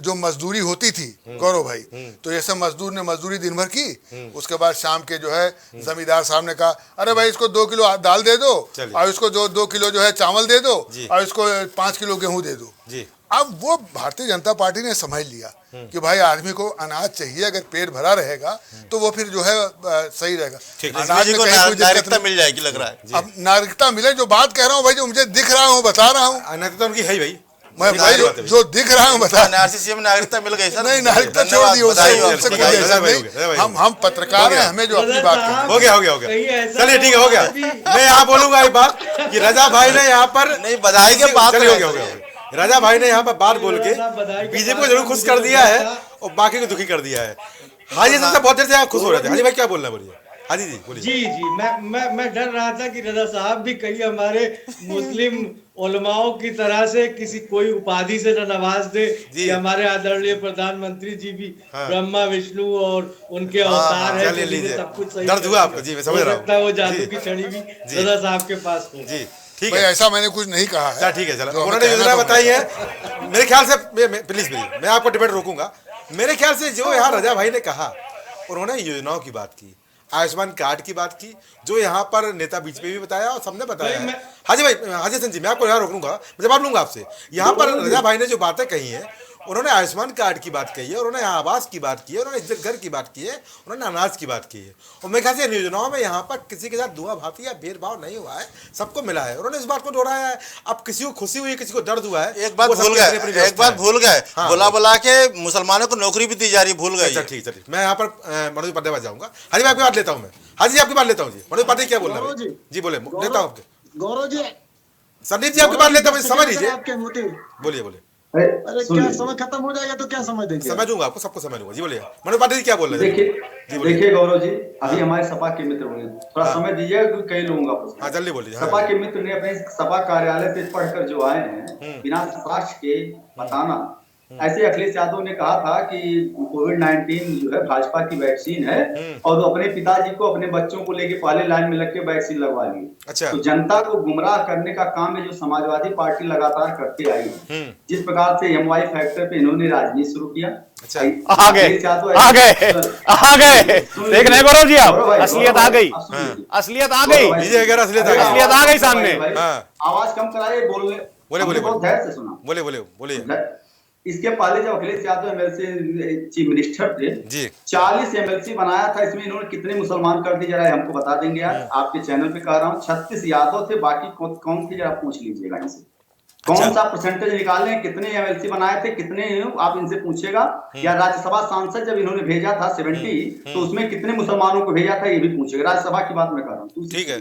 जो मजदूरी होती थी गौरव भाई, तो जैसे मजदूर ने मजदूरी दिन भर की, उसके बाद शाम के जो है जमींदार साहब ने कहा अरे भाई इसको 2 किलो दाल दे दो और इसको 2 किलो जो है चावल दे दो और इसको 5 किलो गेहूं दे दो। अब वो भारतीय जनता पार्टी ने समझ लिया कि भाई आदमी को अनाज चाहिए, अगर पेट भरा रहेगा तो वो फिर जो है सही रहेगा। अनाज में कहीं कोई नागरिकता मिल जाएगी लग रहा है। अब नागरिकता मिले, जो बात कह रहा हूँ भाई, जो मुझे दिख रहा हूँ बता रहा हूँ, नागरिकता उनकी है भाई, मैं भाई जो दिख रहा हूँ बता। NRC नागरिकता मिल गई सर? नहीं, नागरिकता छोड़ दी, उससे कोई ऐसा नहीं। हम पत्रकार हैं, हमें जो अपनी बात हो गया चलिए ठीक है, हो गया। मैं यहाँ बोलूंगा एक बात कि रजा भाई ने यहाँ पर नहीं बधाई के बात हो गया, राजा भाई ने यहाँ पर बात बोल के बीजेपी को जरूर खुश कर दिया है और बाकी को दुखी कर दिया है। हाजी साहब बहुत देर से यहाँ खुश हो रहे थे। हाजी भाई क्या बोलना, बोलिए। हाजी जी बोलिए। जी मैं डर रहा था कि रजा साहब भी कहीं हमारे मुस्लिम उलमाओं की तरह से किसी कोई उपाधि से न नवाज दे कि हमारे आदरणीय प्रधानमंत्री जी भी ब्रह्मा विष्णु और उनके अवतार है, सब कुछ सही दर्द हुआ आपको। जी मैं समझ रहा हूँ, वो जादू की छड़ी भी रजा साहब के पास हो। जी ठीक है, ऐसा मैंने कुछ नहीं कहा है। ठीक है, चलो उन्होंने योजना बताई है। मेरे ख्याल से प्लीज मैं आपको डिबेट रोकूंगा। मेरे ख्याल से जो यहाँ रजा भाई ने कहा, उन्होंने योजनाओं की बात की, आयुष्मान कार्ड की बात की, जो यहाँ पर नेता बीजेपी भी बताया और सबने बताया है। हाजी भाई, हाजी हसन जी, मैं आपको यहाँ रोकूंगा, जवाब लूंगा आपसे। यहाँ पर रजा भाई ने जो बातें कही हैं, उन्होंने आयुष्मान कार्ड की बात कही है, उन्होंने आवास की बात की है, उन्होंने इज्जत घर की बात की है, उन्होंने अनाज की बात की है। और मेरे ख्याल से योजनाओं में यहाँ पर किसी के साथ दुआ भाती या भेदभाव नहीं हुआ है, सबको मिला है। उन्होंने इस बात को दोहराया है। अब किसी को खुशी हुई, किसी को दर्द हुआ है, एक बात भूल गए, बुला के मुसलमानों को नौकरी भी दी जा रही, भूल गए। ठीक, चलिए मैं यहाँ पर मनोज पांडे जाऊंगा। हाजी मैं आपकी बात लेता हूँ, मैं हाजी आपकी बात लेता हूँ। जी मनोज पांडे क्या बोल रहे हैं? जी बोले, लेता हूँ आपके। गौरव जी, संदीप जी आपकी बात लेता हूँ, समझ लीजिए। बोलिए। अरे क्या समय खत्म हो जाएगा तो क्या समझ देंगे? समझ दूंगा आपको, सबको समझ दूंगा। जी बोलिए मनोज पांडे जी क्या बोल रहे हैं? देखिए गौरव जी, अभी हमारे सपा के मित्र होंगे, थोड़ा समय दीजिएगा क्योंकि कई लोगों का। हाँ जल्दी बोलिए। सपा के मित्र ने अपने सपा कार्यालय से पढ़कर जो आए हैं, बिना साक्ष्य के बताना। ऐसे अखिलेश यादव ने कहा था कि कोविड-19 जो है भाजपा की वैक्सीन है और वो अपने पिताजी को अपने बच्चों को लेके पहले लाइन में लग के वैक्सीन लगवा ली। अच्छा। तो जनता को गुमराह करने का काम है जो समाजवादी पार्टी लगातार करती आई है। जिस प्रकार से MY फैक्टर पे इन्होंने राजनीति शुरू किया। अच्छा, आ गए देख रहे गौरव जी, आप असलियत आ गई, असलियत आ गई सामने। आवाज कम कराइए, बोले बहुत धैर्य से सुना। बोलिए। इसके पहले जब Akhilesh Yadav MLC chief minister थे, 40 MLC बनाया था। इसमें इन्होंने कितने मुसलमान कर दिए जरा हमको बता देंगे यार, आपके चैनल पे कह रहा हूँ। 36 यादव थे, बाकी कौन थे जरा पूछ लीजिएगा इनसे। कौन सा परसेंटेज निकाले, कितने MLC बनाए थे, कितने आप इनसे पूछेगा। या राज्यसभा सांसद जब इन्होंने भेजा था 70, तो उसमें कितने मुसलमानों को भेजा था ये भी पूछेगा। राज्यसभा की बात मैं कर रहा हूँ। ठीक है,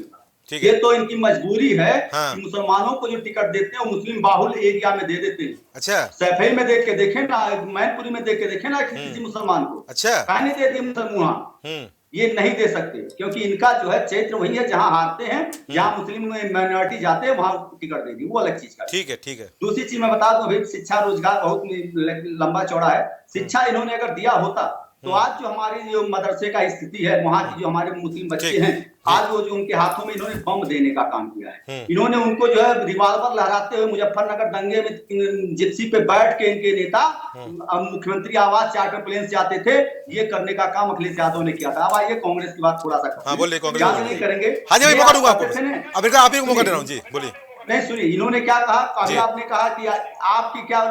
ये तो इनकी मजबूरी है कि मुसलमानों को जो टिकट देते हैं वो मुस्लिम बाहुल एरिया में दे देते हैं। अच्छा, सैफई में देख के देखे ना, मैनपुरी में देख के देखे ना किसी मुसलमान को। अच्छा, कहने देते मुसलमान ये नहीं दे सकते, क्योंकि इनका जो है क्षेत्र वही है जहां हारते हैं, जहां मुस्लिम माइनॉरिटी जाते हैं वहां टिकट देगी, वो अलग चीज का। ठीक है, ठीक है। दूसरी चीज मैं बता दूं, अभी शिक्षा रोजगार बहुत लंबा चौड़ा है। शिक्षा इन्होंने अगर दिया होता तो आज जो हमारी जो मदरसे का स्थिति है, वहाँ की जो हमारे मुस्लिम बच्चे हैं, आज वो जो उनके हाथों में इन्होंने बम देने का काम किया है। इन्होंने उनको जो है रिवाल्वर लहराते हुए मुजफ्फरनगर दंगे में जिप्सी पे बैठ के इनके नेता मुख्यमंत्री आवास चार्टर प्लेन से आते थे, ये करने का काम अखिलेश यादव ने किया था। अब आइए कांग्रेस की बात थोड़ा सा बोलिए, कांग्रेस नहीं करेंगे। हाँ जी, मौका दूंगा आपको, अभी आप ही को मौका दे रहा हूँ जी, बोलिए। नहीं सुनिए, इन्होंने क्या कहा, अभी आपने कहा कि आपकी क्या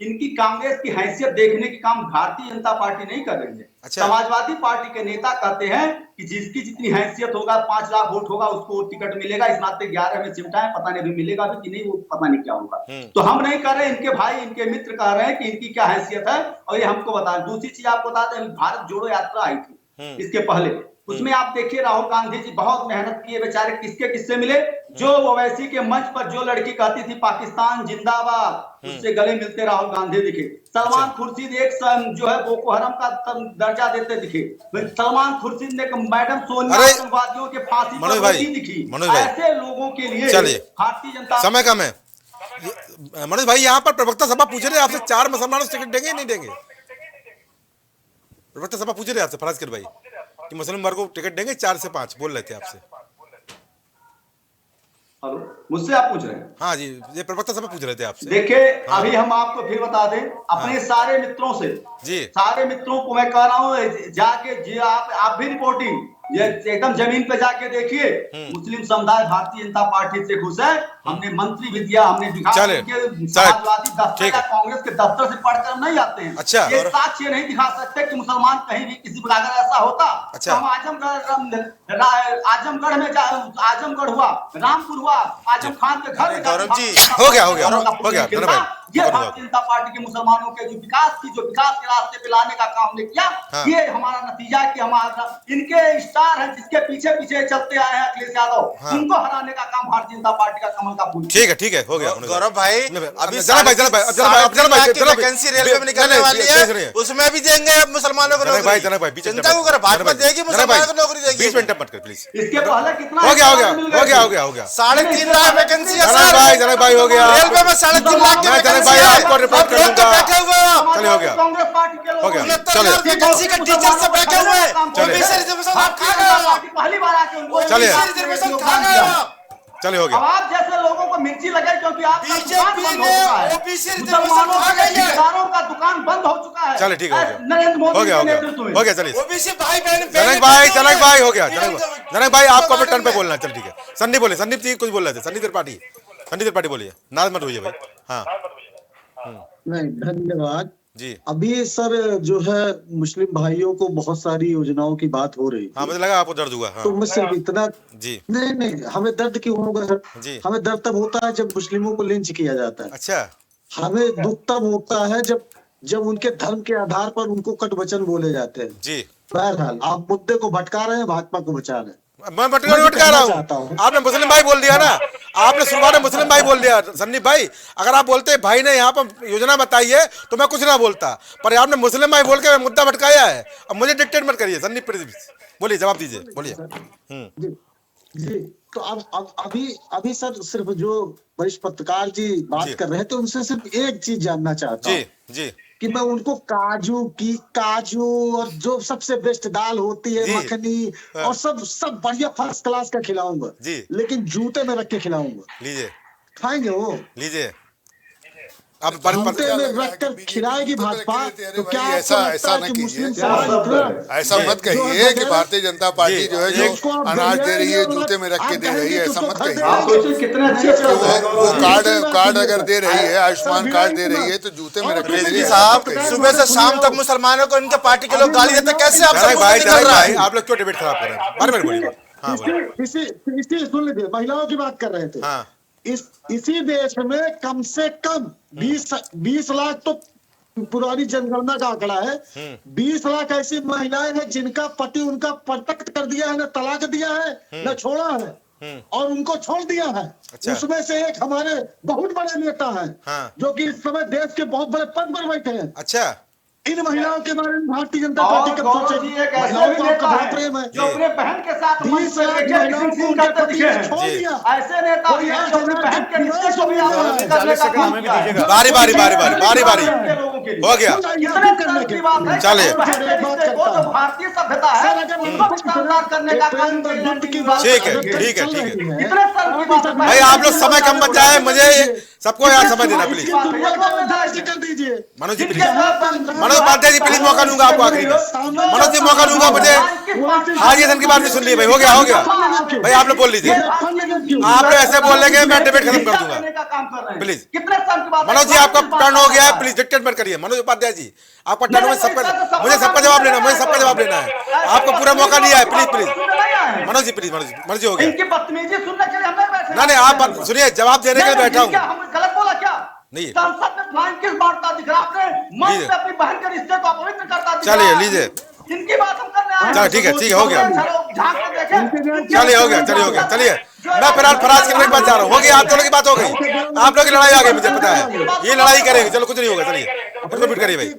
इनकी कांग्रेस की हैसियत देखने की काम भारतीय जनता पार्टी नहीं कर रही है। अच्छा। समाजवादी पार्टी के नेता कहते हैं कि जिसकी जितनी हैसियत होगा, 5 लाख वोट होगा, उसको टिकट मिलेगा। इस नाते 11 में चिमटा है, पता नहीं अभी मिलेगा भी कि नहीं, वो पता नहीं क्या होगा। तो हम नहीं कह रहे, इनके भाई इनके मित्र कह रहे हैं कि इनकी क्या हैसियत है और ये हमको बता। दूसरी चीज आपको बता दें, भारत जोड़ो यात्रा आई थी इसके पहले, उसमें आप देखिए राहुल गांधी जी बहुत मेहनत किए, बेचारे किसके किससे मिले। जो ओवैसी के मंच पर जो लड़की कहती थी पाकिस्तान जिंदाबाद, उससे गले मिलते राहुल गांधी दिखे। सलमान खुर्शीद एक जो है बोको हरम का दर्जा देते दिखे। सलमान खुर्शीद ने मैडम सोनिया आतंकवादियों के फांसी पर रोटी दिखी। ऐसे लोगों के लिए भारतीय जनता समय कम है। मनोज भाई, यहाँ पर प्रवक्ता सभा पूछ रहे आपसे 4 मुसलमानों से टिकट देंगे नहीं देंगे? प्रवक्ता सभा पूछ रहे आपसे फराज भाई कि मुस्लिम वर्ग को टिकट देंगे 4 से 5, बोल रहे थे आपसे। हेलो, मुझसे आप पूछ रहे हैं? हाँ जी, ये प्रवक्ता सभा पूछ रहे थे आपसे। देखिए, अभी हम आपको फिर बता दें, अपने सारे मित्रों से जी, सारे मित्रों को मैं कह रहा हूँ जाके जी, आप भी रिपोर्टिंग ये एकदम जमीन पे जाके देखिए। मुस्लिम समुदाय भारतीय जनता पार्टी से खुश है। हमने मंत्री भी दिया, हमने समाजवादी दफ्तर या कांग्रेस के दफ्तर से पढ़कर नहीं आते हैं। अच्छा, ये साक्ष्य नहीं दिखा सकते कि मुसलमान कहीं भी किसी अगर ऐसा होता। अच्छा, तो हम आजमगढ़ में आजमगढ़ हुआ, रामपुर हुआ, आजम खान के घर में गौरव जी हो गया। ये भारतीय जनता पार्टी के मुसलमानों के जो विकास के रास्ते पे लाने का काम हमने किया। ये हमारा नतीजा है कि हमारा इनके स्टार है जिसके पीछे पीछे चलते आए हैं अखिलेश यादव, उनको हराने का काम भारतीय जनता पार्टी का कमल का फूल। ठीक है, हो गया। गौरव भाई, अभी वैकेंसी रेलवे में निकलने वाली है, उसमें भी देंगे मुसलमानों को नौकरी। जनता को भाजपा देगी, मुसलमानों को नौकरी देगी। 20 मिनट मत कर प्लीज। इसके पहले कितना हो गया 3.5 लाख वैकेंसी है। जनक भाई हो गया रेलवे में 3.5 लाख की वैकेंसी भाई, आपको रिपोर्ट कर दूंगा। चलिए, हो गया, कांग्रेस पार्टी के लोग 69,000 वैकेंसी का टीचर से बैठे हुए हैं। ओबीसी रिजर्वेशन आप खा गए, पहली बार आके उनको रिजर्वेशन खा गए। चलिए, हो गया। अब आप जैसे लोगों को मिर्ची लगे क्योंकि आप बीजेपी ने ओबीसी रिजर्वेशन खा गई है, किसानों का दुकान बंद हो चुका है। चलिए, ठीक है, नरेंद्र मोदी के नेतृत्व में हो गया। चलिए, ओबीसी भाई बहन जनक भाई हो गया। जनक भाई आपको अपने टर्न पे बोलना। चल ठीक है, संदीप बोले, संदीप जी कुछ बोल रहे थे। संदीप त्रिपाठी बोलिए, नाराज मत होइए भाई। हाँ नहीं, धन्यवाद जी। अभी सर जो है मुस्लिम भाइयों को बहुत सारी योजनाओं की बात हो रही। हाँ, मुझे लगा आपको दर्द हुआ। हाँ। तो मैं सिर्फ इतना जी, नहीं, हमें दर्द क्यों होगा सर जी? हमें दर्द तब होता है जब मुस्लिमों को लिंच किया जाता है। अच्छा, हमें दुख तब होता है जब उनके धर्म के आधार पर उनको कट वचन बोले जाते हैं जी। बहरहाल आप मुद्दे को भटका रहे हैं, भाजपा को बचा रहे हैं। मैं भटका रहा हूँ। आपने मुस्लिम भाई बोल दिया ना, आपने शुरुआत में मुस्लिम भाई बोल दिया। संदीप भाई, अगर आप बोलते भाई ने यहाँ पर योजना बताई है तो मैं कुछ ना बोलता, पर आपने मुस्लिम भाई बोल के मुद्दा भटकाया है। अब मुझे डिक्टेट मत करिए। संदीप बोलिए, जवाब दीजिए, बोलिए। जी, तो अब अभी सर सिर्फ जो वरिष्ठ पत्रकार जी बात कर रहे थे उनसे सिर्फ एक चीज जानना चाहता हूँ जी, कि मैं उनको काजू और जो सबसे बेस्ट दाल होती है, मखनी और सब बढ़िया फर्स्ट क्लास का खिलाऊंगा जी, लेकिन जूते में रख के खिलाऊंगा। लीजिए, खाएंगे वो? लीजिए। अब जूते में रख कर खिलाएगी भाजपा, तो क्या ऐसा न कीजिए, ऐसा मत कहिए कि भारतीय जनता पार्टी जो है जो अनाज दे रही है जूते में रख के दे रही है, ऐसा मत कहिए। कितने अच्छे वो कार्ड अगर दे रही है, आयुष्मान कार्ड दे रही है तो जूते में रख के। साहब, सुबह से शाम तक मुसलमानों को इनके पार्टी के लोग गाली देते, कैसे आप आप लोग क्यों डिबेट खराब कर रहे हैं? इसी सुन लीजिए, महिलाओं की बात कर रहे थे। इसी देश में कम से कम 20 लाख तो पुरानी जनगणना का आंकड़ा है, 20 लाख ऐसी महिलाएं हैं जिनका पति उनका परित्यक्त कर दिया है, न तलाक दिया है, न छोड़ा है, और उनको छोड़ दिया है। अच्छा। उसमें से एक हमारे बहुत बड़े नेता हैं, हाँ। जो कि इस समय देश के बहुत बड़े पद पर बैठे हैं। अच्छा, इन महिलाओं के बारे में भारतीय जनता पार्टी कब सोचेगी? महिलाओं को आपका बहुत प्रेम है, जो अपने बहन के साथ मंच 20 पे लाख लेके महिलाओं को किसी उनके करते पति दिखे ने हैं। छोड़ दिया। ऐसे नेता भी हैं जो अपनी बहन के रिश्ते को भी आलोचित करने का काम किया है। बारी बारी बारी बारी बारी बारी हो गया। कितने शर्म की बात है कि चलिए। अपनी बहन के रिश्ते को जो भारतीय सभ्यता है उसको भी शानदार करने का काम ठीक है, ठीक है, ठीक है। कितने शर्म की बात है भाई आप लोग समय कम बच जाए, मुझे सबको यहाँ समय देना प्लीज। कर दीजिए मनोज जी प्लीज, मनोज पांडे जी प्लीज, मौका दूंगा आपको आखिरी में। मनोज जी मौका दूंगा मुझे। हाजी हसन की बात भी सुन ली भाई, हो गया हो गया भाई, आप लोग बोल लीजिए। आप लोग ऐसे बोल लेंगे मैं डिबेट खत्म कर दूंगा प्लीज। कितने शर्म की बात है। मनोज जी आपका टर्न हो गया है, प्लीज डिक्टेट मत करिए। मनोज उपाध्याय जी आपका टर्न हो, सबका मुझे सबका जवाब लेना, मुझे सबका जवाब लेना है। आपको पूरा मौका दिया है, please please. Manoj ji please, Manoj ji हो गया। इनकी बदतमीजी सुनने के लिए हम नहीं बैठे। नहीं आप सुनिए, जवाब देने के लिए बैठा हूँ। हम गलत बोला क्या? नहीं। संसद में फ्लाइंग किस बांटता दिख रहा आपने? मंच पे अपनी बहन के रिश्ते को अपवित्र करता दिख रहा। चलिए लीजिए, इनकी बात हम करने आए हैं। चलो ठीक है, ठीक है, हो गया। झांक के देखें। चलिए हो गया, चलिए हो गया, चलिए। मैं फिलहाल फराज करने के पास जा रहा हूँ। हो गया, आप दोनों की बात हो गई, आप लोग की लड़ाई आ गई, मुझे पता है ये लड़ाई करेंगे। चलो कुछ नहीं होगा, चलिए फिट करिए भाई।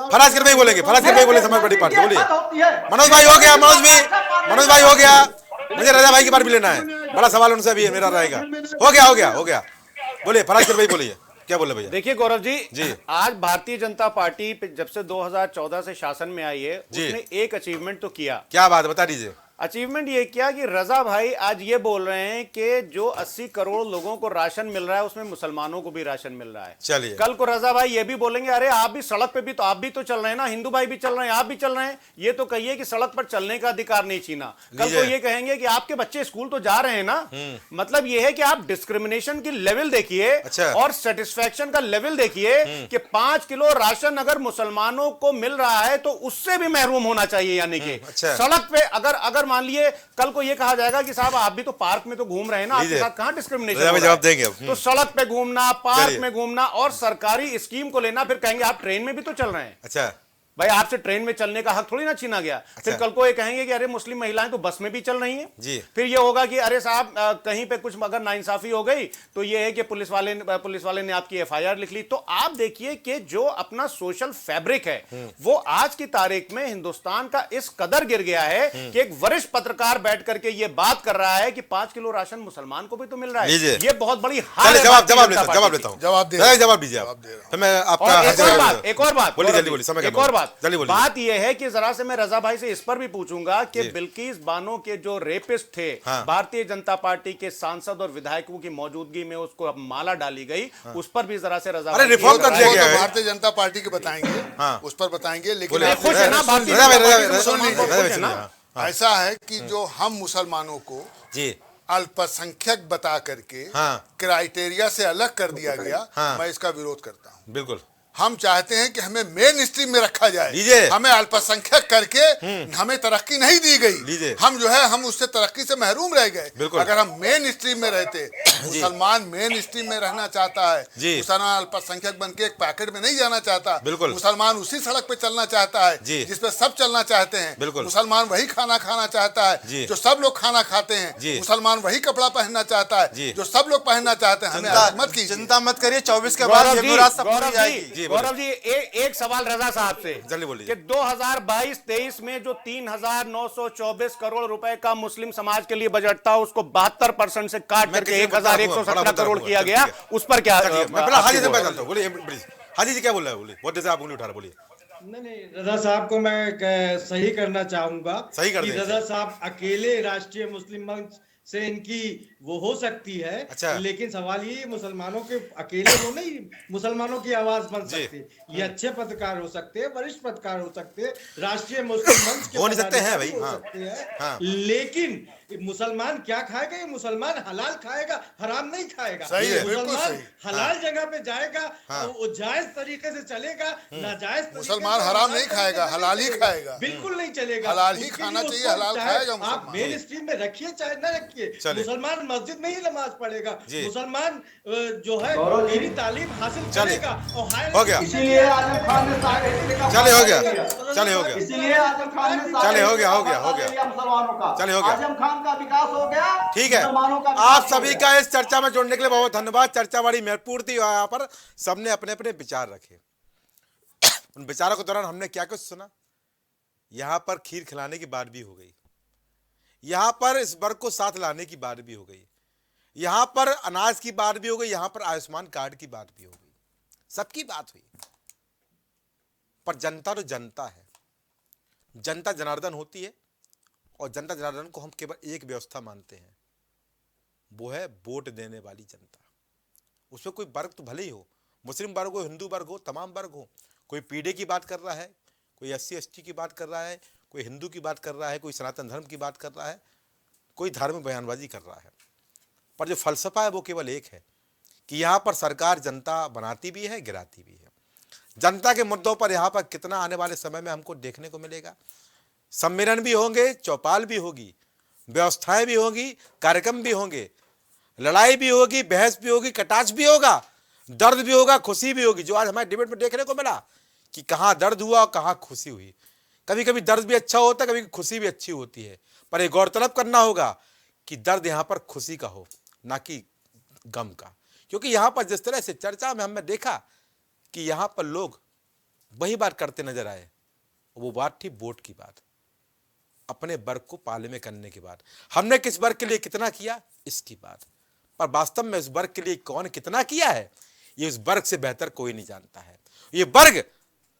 फराज करने ही बोलेंगे, फराज करने ही बोले समाज पार्टी पार्टी बोलिए। मनोज भाई हो गया, मनोज भाई हो गया। मुझे रजा भाई की बात भी लेना है, बड़ा सवाल उनसे भी है मेरा रहेगा। हो गया हो गया हो गया, बोलिए फराज कर भाई, बोलिए क्या बोले भैया। देखिए गौरव जी, आज भारतीय जनता पार्टी जब से 2014 से शासन में आई है, उसने एक अचीवमेंट तो किया। क्या बात बता दीजिए। अचीवमेंट ये किया कि रजा भाई आज ये बोल रहे हैं कि जो 80 करोड़ लोगों को राशन मिल रहा है उसमें मुसलमानों को भी राशन मिल रहा है। चलिए कल को रजा भाई ये भी बोलेंगे अरे आप भी सड़क पे भी तो आप भी तो चल रहे हैं ना, हिंदू भाई भी चल रहे हैं, आप भी चल रहे हैं। ये तो कहिए कि सड़क पर चलने का अधिकार नहीं छीना। कल को ये कहेंगे कि आपके बच्चे स्कूल तो जा रहे हैं ना। मतलब ये है कि आप डिस्क्रिमिनेशन की लेवल देखिए और सेटिस्फैक्शन का लेवल देखिए कि 5 किलो राशन अगर मुसलमानों को मिल रहा है तो उससे भी महरूम होना चाहिए। यानी कि सड़क पे अगर मान लिए कल को ये कहा जाएगा कि साहब आप भी तो पार्क में तो घूम रहे हैं ना, आपके साथ कहां डिस्क्रिमिनेशन। जवाब देंगे। तो सड़क पे घूमना, पार्क में घूमना और सरकारी स्कीम को लेना, फिर कहेंगे आप ट्रेन में भी तो चल रहे हैं। अच्छा भाई आपसे ट्रेन में चलने का हक थोड़ी ना छीना गया। फिर कल को ये कहेंगे कि अरे मुस्लिम महिलाएं तो बस में भी चल रही हैं जी। फिर ये होगा कि अरे साहब कहीं पे कुछ अगर नाइंसाफी हो गई तो ये है कि पुलिस वाले ने आपकी FIR लिख ली। तो आप देखिए कि जो अपना सोशल फैब्रिक है वो आज की तारीख में हिंदुस्तान का इस कदर गिर गया है कि एक वरिष्ठ पत्रकार बैठ करके ये बात कर रहा है कि 5 किलो राशन मुसलमान को भी तो मिल रहा है। ये बहुत बड़ी हार है। जवाब लेता हूं, जवाब दीजिए आप। मैं आपका एक और बात बात यह है कि जरा से मैं रजा भाई से इस पर भी पूछूंगा कि बिल्किस बानो के जो रेपिस्ट थे, भारतीय जनता पार्टी के सांसद और विधायकों की मौजूदगी में उसको अब माला डाली गई, उस पर भी जरा से रजा रिफॉर्म कर दिया गया है। भारतीय जनता पार्टी के बताएंगे, उस पर बताएंगे, लेकिन ऐसा है कि जो हम मुसलमानों को अल्पसंख्यक बता करके क्राइटेरिया से अलग कर दिया गया, मैं इसका विरोध करता हूँ। बिल्कुल हम चाहते हैं कि हमें मेन स्ट्रीम में रखा जाए, हमें अल्पसंख्यक करके हमें तरक्की नहीं दी गई। हम जो है हम उससे तरक्की से महरूम रह गए। अगर हम मेन स्ट्रीम में रहते, मुसलमान मेन स्ट्रीम में रहना चाहता है, मुसलमान अल्पसंख्यक बन के एक पैकेट में नहीं जाना चाहता। मुसलमान उसी सड़क पे चलना चाहता है जिसपे सब चलना चाहते हैं। मुसलमान वही खाना खाना चाहता है जो सब लोग खाना खाते हैं। मुसलमान वही कपड़ा पहनना चाहता है जो सब लोग पहनना चाहते हैं। हमें मत कीजिए, चिंता मत करिए, 24 के बाद गौरव जी एक सवाल रजा साहब से जल्दी बोलिए कि 2022-23 में जो 3,924 करोड़ रुपए का मुस्लिम समाज के लिए बजट था उसको 72% से काट करके 1,117 करोड़ किया गया, उस पर क्या? हाजी से चलता हूं, बोलिए हाजी जी क्या बोल रहे हैं, बोलिए बहुत देर से आप उंगली उठा रहे, बोलिए। नहीं, रजा साहब को मैं सही करना चाहूंगा कि रजा साहब अकेले राष्ट्रीय मुस्लिम मंच से इनकी वो हो सकती है। अच्छा। लेकिन सवाल ये मुसलमानों के अकेले वो नहीं मुसलमानों की आवाज बन सकती। ये अच्छे पत्रकार हो सकते हैं, वरिष्ठ पत्रकार हो सकते हैं, राष्ट्रीय मुस्लिम मंच के हो नहीं सकते हैं भाई, हो सकते हैं। लेकिन मुसलमान क्या खाएगा? ये मुसलमान हलाल खाएगा, हराम नहीं खाएगा। सही है, मुसलमान हलाल जगह पे जाएगा, वो जायज तरीके से चलेगा, नाजायज मुसलमान हराम नहीं खाएगा, हलाल ही खाएगा। बिल्कुल नहीं चलेगा, हलाल ही खाना चाहिए, हलाल खाएगा। आप मेन स्ट्रीम में रखिए चाहे न रखिए, किए। मुसलमान मस्जिद में ही नमाज पढ़ेगा, मुसलमान जो है गौरव जी, दीनी तालीम हासिल करेगा और हो गया, इसीलिए आजम खान ने चले हो गया, चले हो गया, इसीलिए आजम खान ने चले हो गया, हो गया, हो गया, मुसलमानों का, चले हो गया, आजम खान का विकास हो गया, ठीक है। मुसलमानों का आप सभी का इस चर्चा में जुड़ने के लिए बहुत धन्यवाद। चर्चा बड़ी महत्वपूर्ण थी, यहाँ पर सबने अपने अपने विचार रखे। उन विचारों के दौरान हमने क्या कुछ सुना, यहाँ पर खीर खिलाने की बात भी हो गई, यहाँ पर इस वर्ग को साथ लाने की बात भी हो गई, यहाँ पर अनाज की बात भी हो गई, यहाँ पर आयुष्मान कार्ड की बात भी हो गई, सबकी बात हुई। पर जनता तो जनता है, जनता जनार्दन होती है और जनता जनार्दन को हम केवल एक व्यवस्था मानते हैं, वो है वोट देने वाली जनता। उसमें कोई वर्ग तो भले ही हो, मुस्लिम वर्ग हो, हिंदू वर्ग हो, तमाम वर्ग हो, कोई पीढ़ी की बात कर रहा है, कोई SC ST की बात कर रहा है, कोई हिंदू की बात कर रहा है, कोई सनातन धर्म की बात कर रहा है, कोई धार्मिक बयानबाजी कर रहा है, पर जो फलसफा है वो केवल एक है कि यहाँ पर सरकार जनता बनाती भी है, गिराती भी है। जनता के मुद्दों पर यहाँ पर कितना आने वाले समय में हमको देखने को मिलेगा। सम्मेलन भी होंगे, चौपाल भी होगी, व्यवस्थाएं भी होंगी, कार्यक्रम भी होंगे, लड़ाई भी होगी, बहस भी होगी, कटाक्ष भी होगा, दर्द भी होगा, खुशी भी होगी। जो आज हमारे डिबेट में देखने को मिला कि कहाँ दर्द हुआ और कहाँ खुशी हुई। कभी कभी दर्द भी अच्छा होता है, कभी खुशी भी अच्छी होती है, पर एक गौरतलब करना होगा कि दर्द यहाँ पर खुशी का हो, ना कि गम का। क्योंकि यहाँ पर जिस तरह से चर्चा में हमने देखा कि यहाँ पर लोग वही बात करते नजर आए, वो बात थी वोट की बात, अपने वर्ग को पाले में करने के बाद हमने किस वर्ग के लिए कितना किया इसकी बात। पर वास्तव में इस वर्ग के लिए कौन कितना किया है, ये इस वर्ग से बेहतर कोई नहीं जानता है। ये वर्ग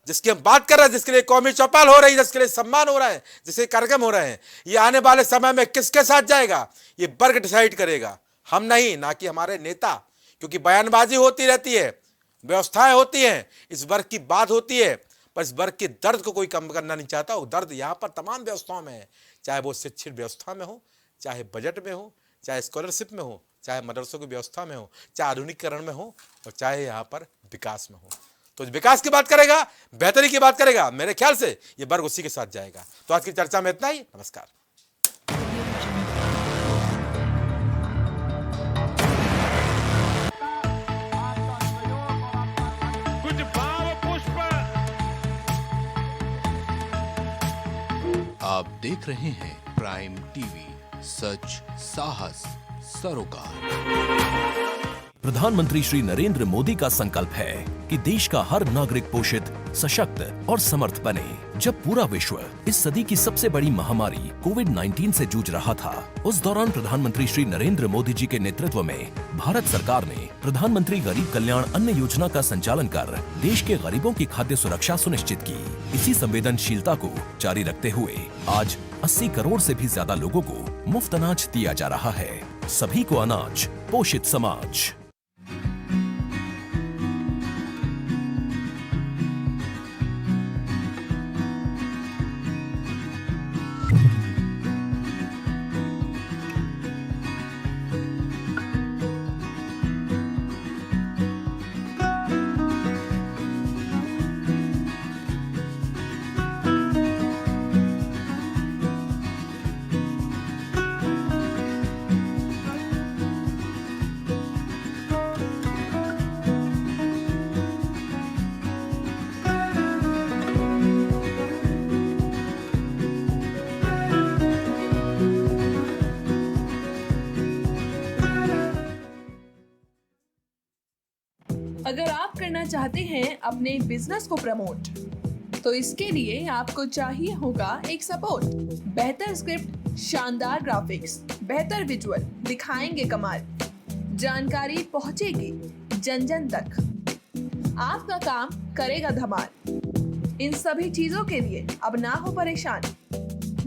जिसकी हम बात कर रहे हैं, जिसके लिए कौमी चौपाल हो रही है, जिसके लिए सम्मान हो रहा है, जिसके कार्यक्रम हो रहे हैं, ये आने वाले समय में किसके साथ जाएगा ये वर्ग डिसाइड करेगा, हम नहीं, ना कि हमारे नेता। क्योंकि बयानबाजी होती रहती है, व्यवस्थाएं होती हैं, इस वर्ग की बात होती है, पर इस वर्ग के दर्द को कोई कम करना नहीं चाहता। वो दर्द यहाँ पर तमाम व्यवस्थाओं में है, चाहे वो शिक्षित व्यवस्था में हो, चाहे बजट में हो, चाहे स्कॉलरशिप में हो, चाहे मदरसों की व्यवस्था में हो, चाहे आधुनिकीकरण में हो, और चाहे यहाँ पर विकास में हो। तो विकास की बात करेगा, बेहतरी की बात करेगा, मेरे ख्याल से ये वर्ग उसी के साथ जाएगा। तो आज की चर्चा में इतना ही, नमस्कार। कुछ भाव पुष्प। आप देख रहे हैं प्राइम टीवी, सच साहस सरोकार। प्रधानमंत्री श्री नरेंद्र मोदी का संकल्प है कि देश का हर नागरिक पोषित, सशक्त और समर्थ बने। जब पूरा विश्व इस सदी की सबसे बड़ी महामारी कोविड-19 से जूझ रहा था, उस दौरान प्रधानमंत्री श्री नरेंद्र मोदी जी के नेतृत्व में भारत सरकार ने प्रधानमंत्री गरीब कल्याण अन्न योजना का संचालन कर देश के गरीबों की खाद्य सुरक्षा सुनिश्चित की। इसी संवेदनशीलता को जारी रखते हुए आज 80 करोड़ से भी ज्यादा लोगों को मुफ्त अनाज दिया जा रहा है। सभी को अनाज, पोषित समाज। अगर आप करना चाहते हैं अपने बिजनेस को प्रमोट, तो इसके लिए आपको चाहिए होगा एक सपोर्ट। बेहतर स्क्रिप्ट, शानदार ग्राफिक्स, बेहतर विजुअल, दिखाएंगे कमाल, जानकारी पहुंचेगी जन जन तक, आपका काम करेगा धमाल। इन सभी चीजों के लिए अब ना हो परेशान।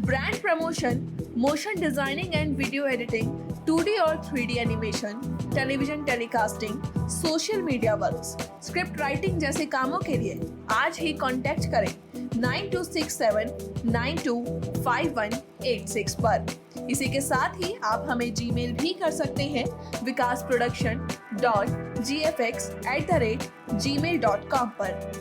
Brand promotion, motion designing and video editing, 2D और 3D animation, television telecasting, social media works, script writing जैसे कामों के लिए आज ही कांटेक्ट करें 9267925186 पर। इसी के साथ ही आप हमें जीमेल भी कर सकते हैं vikasproduction.gfx@gmail.com पर।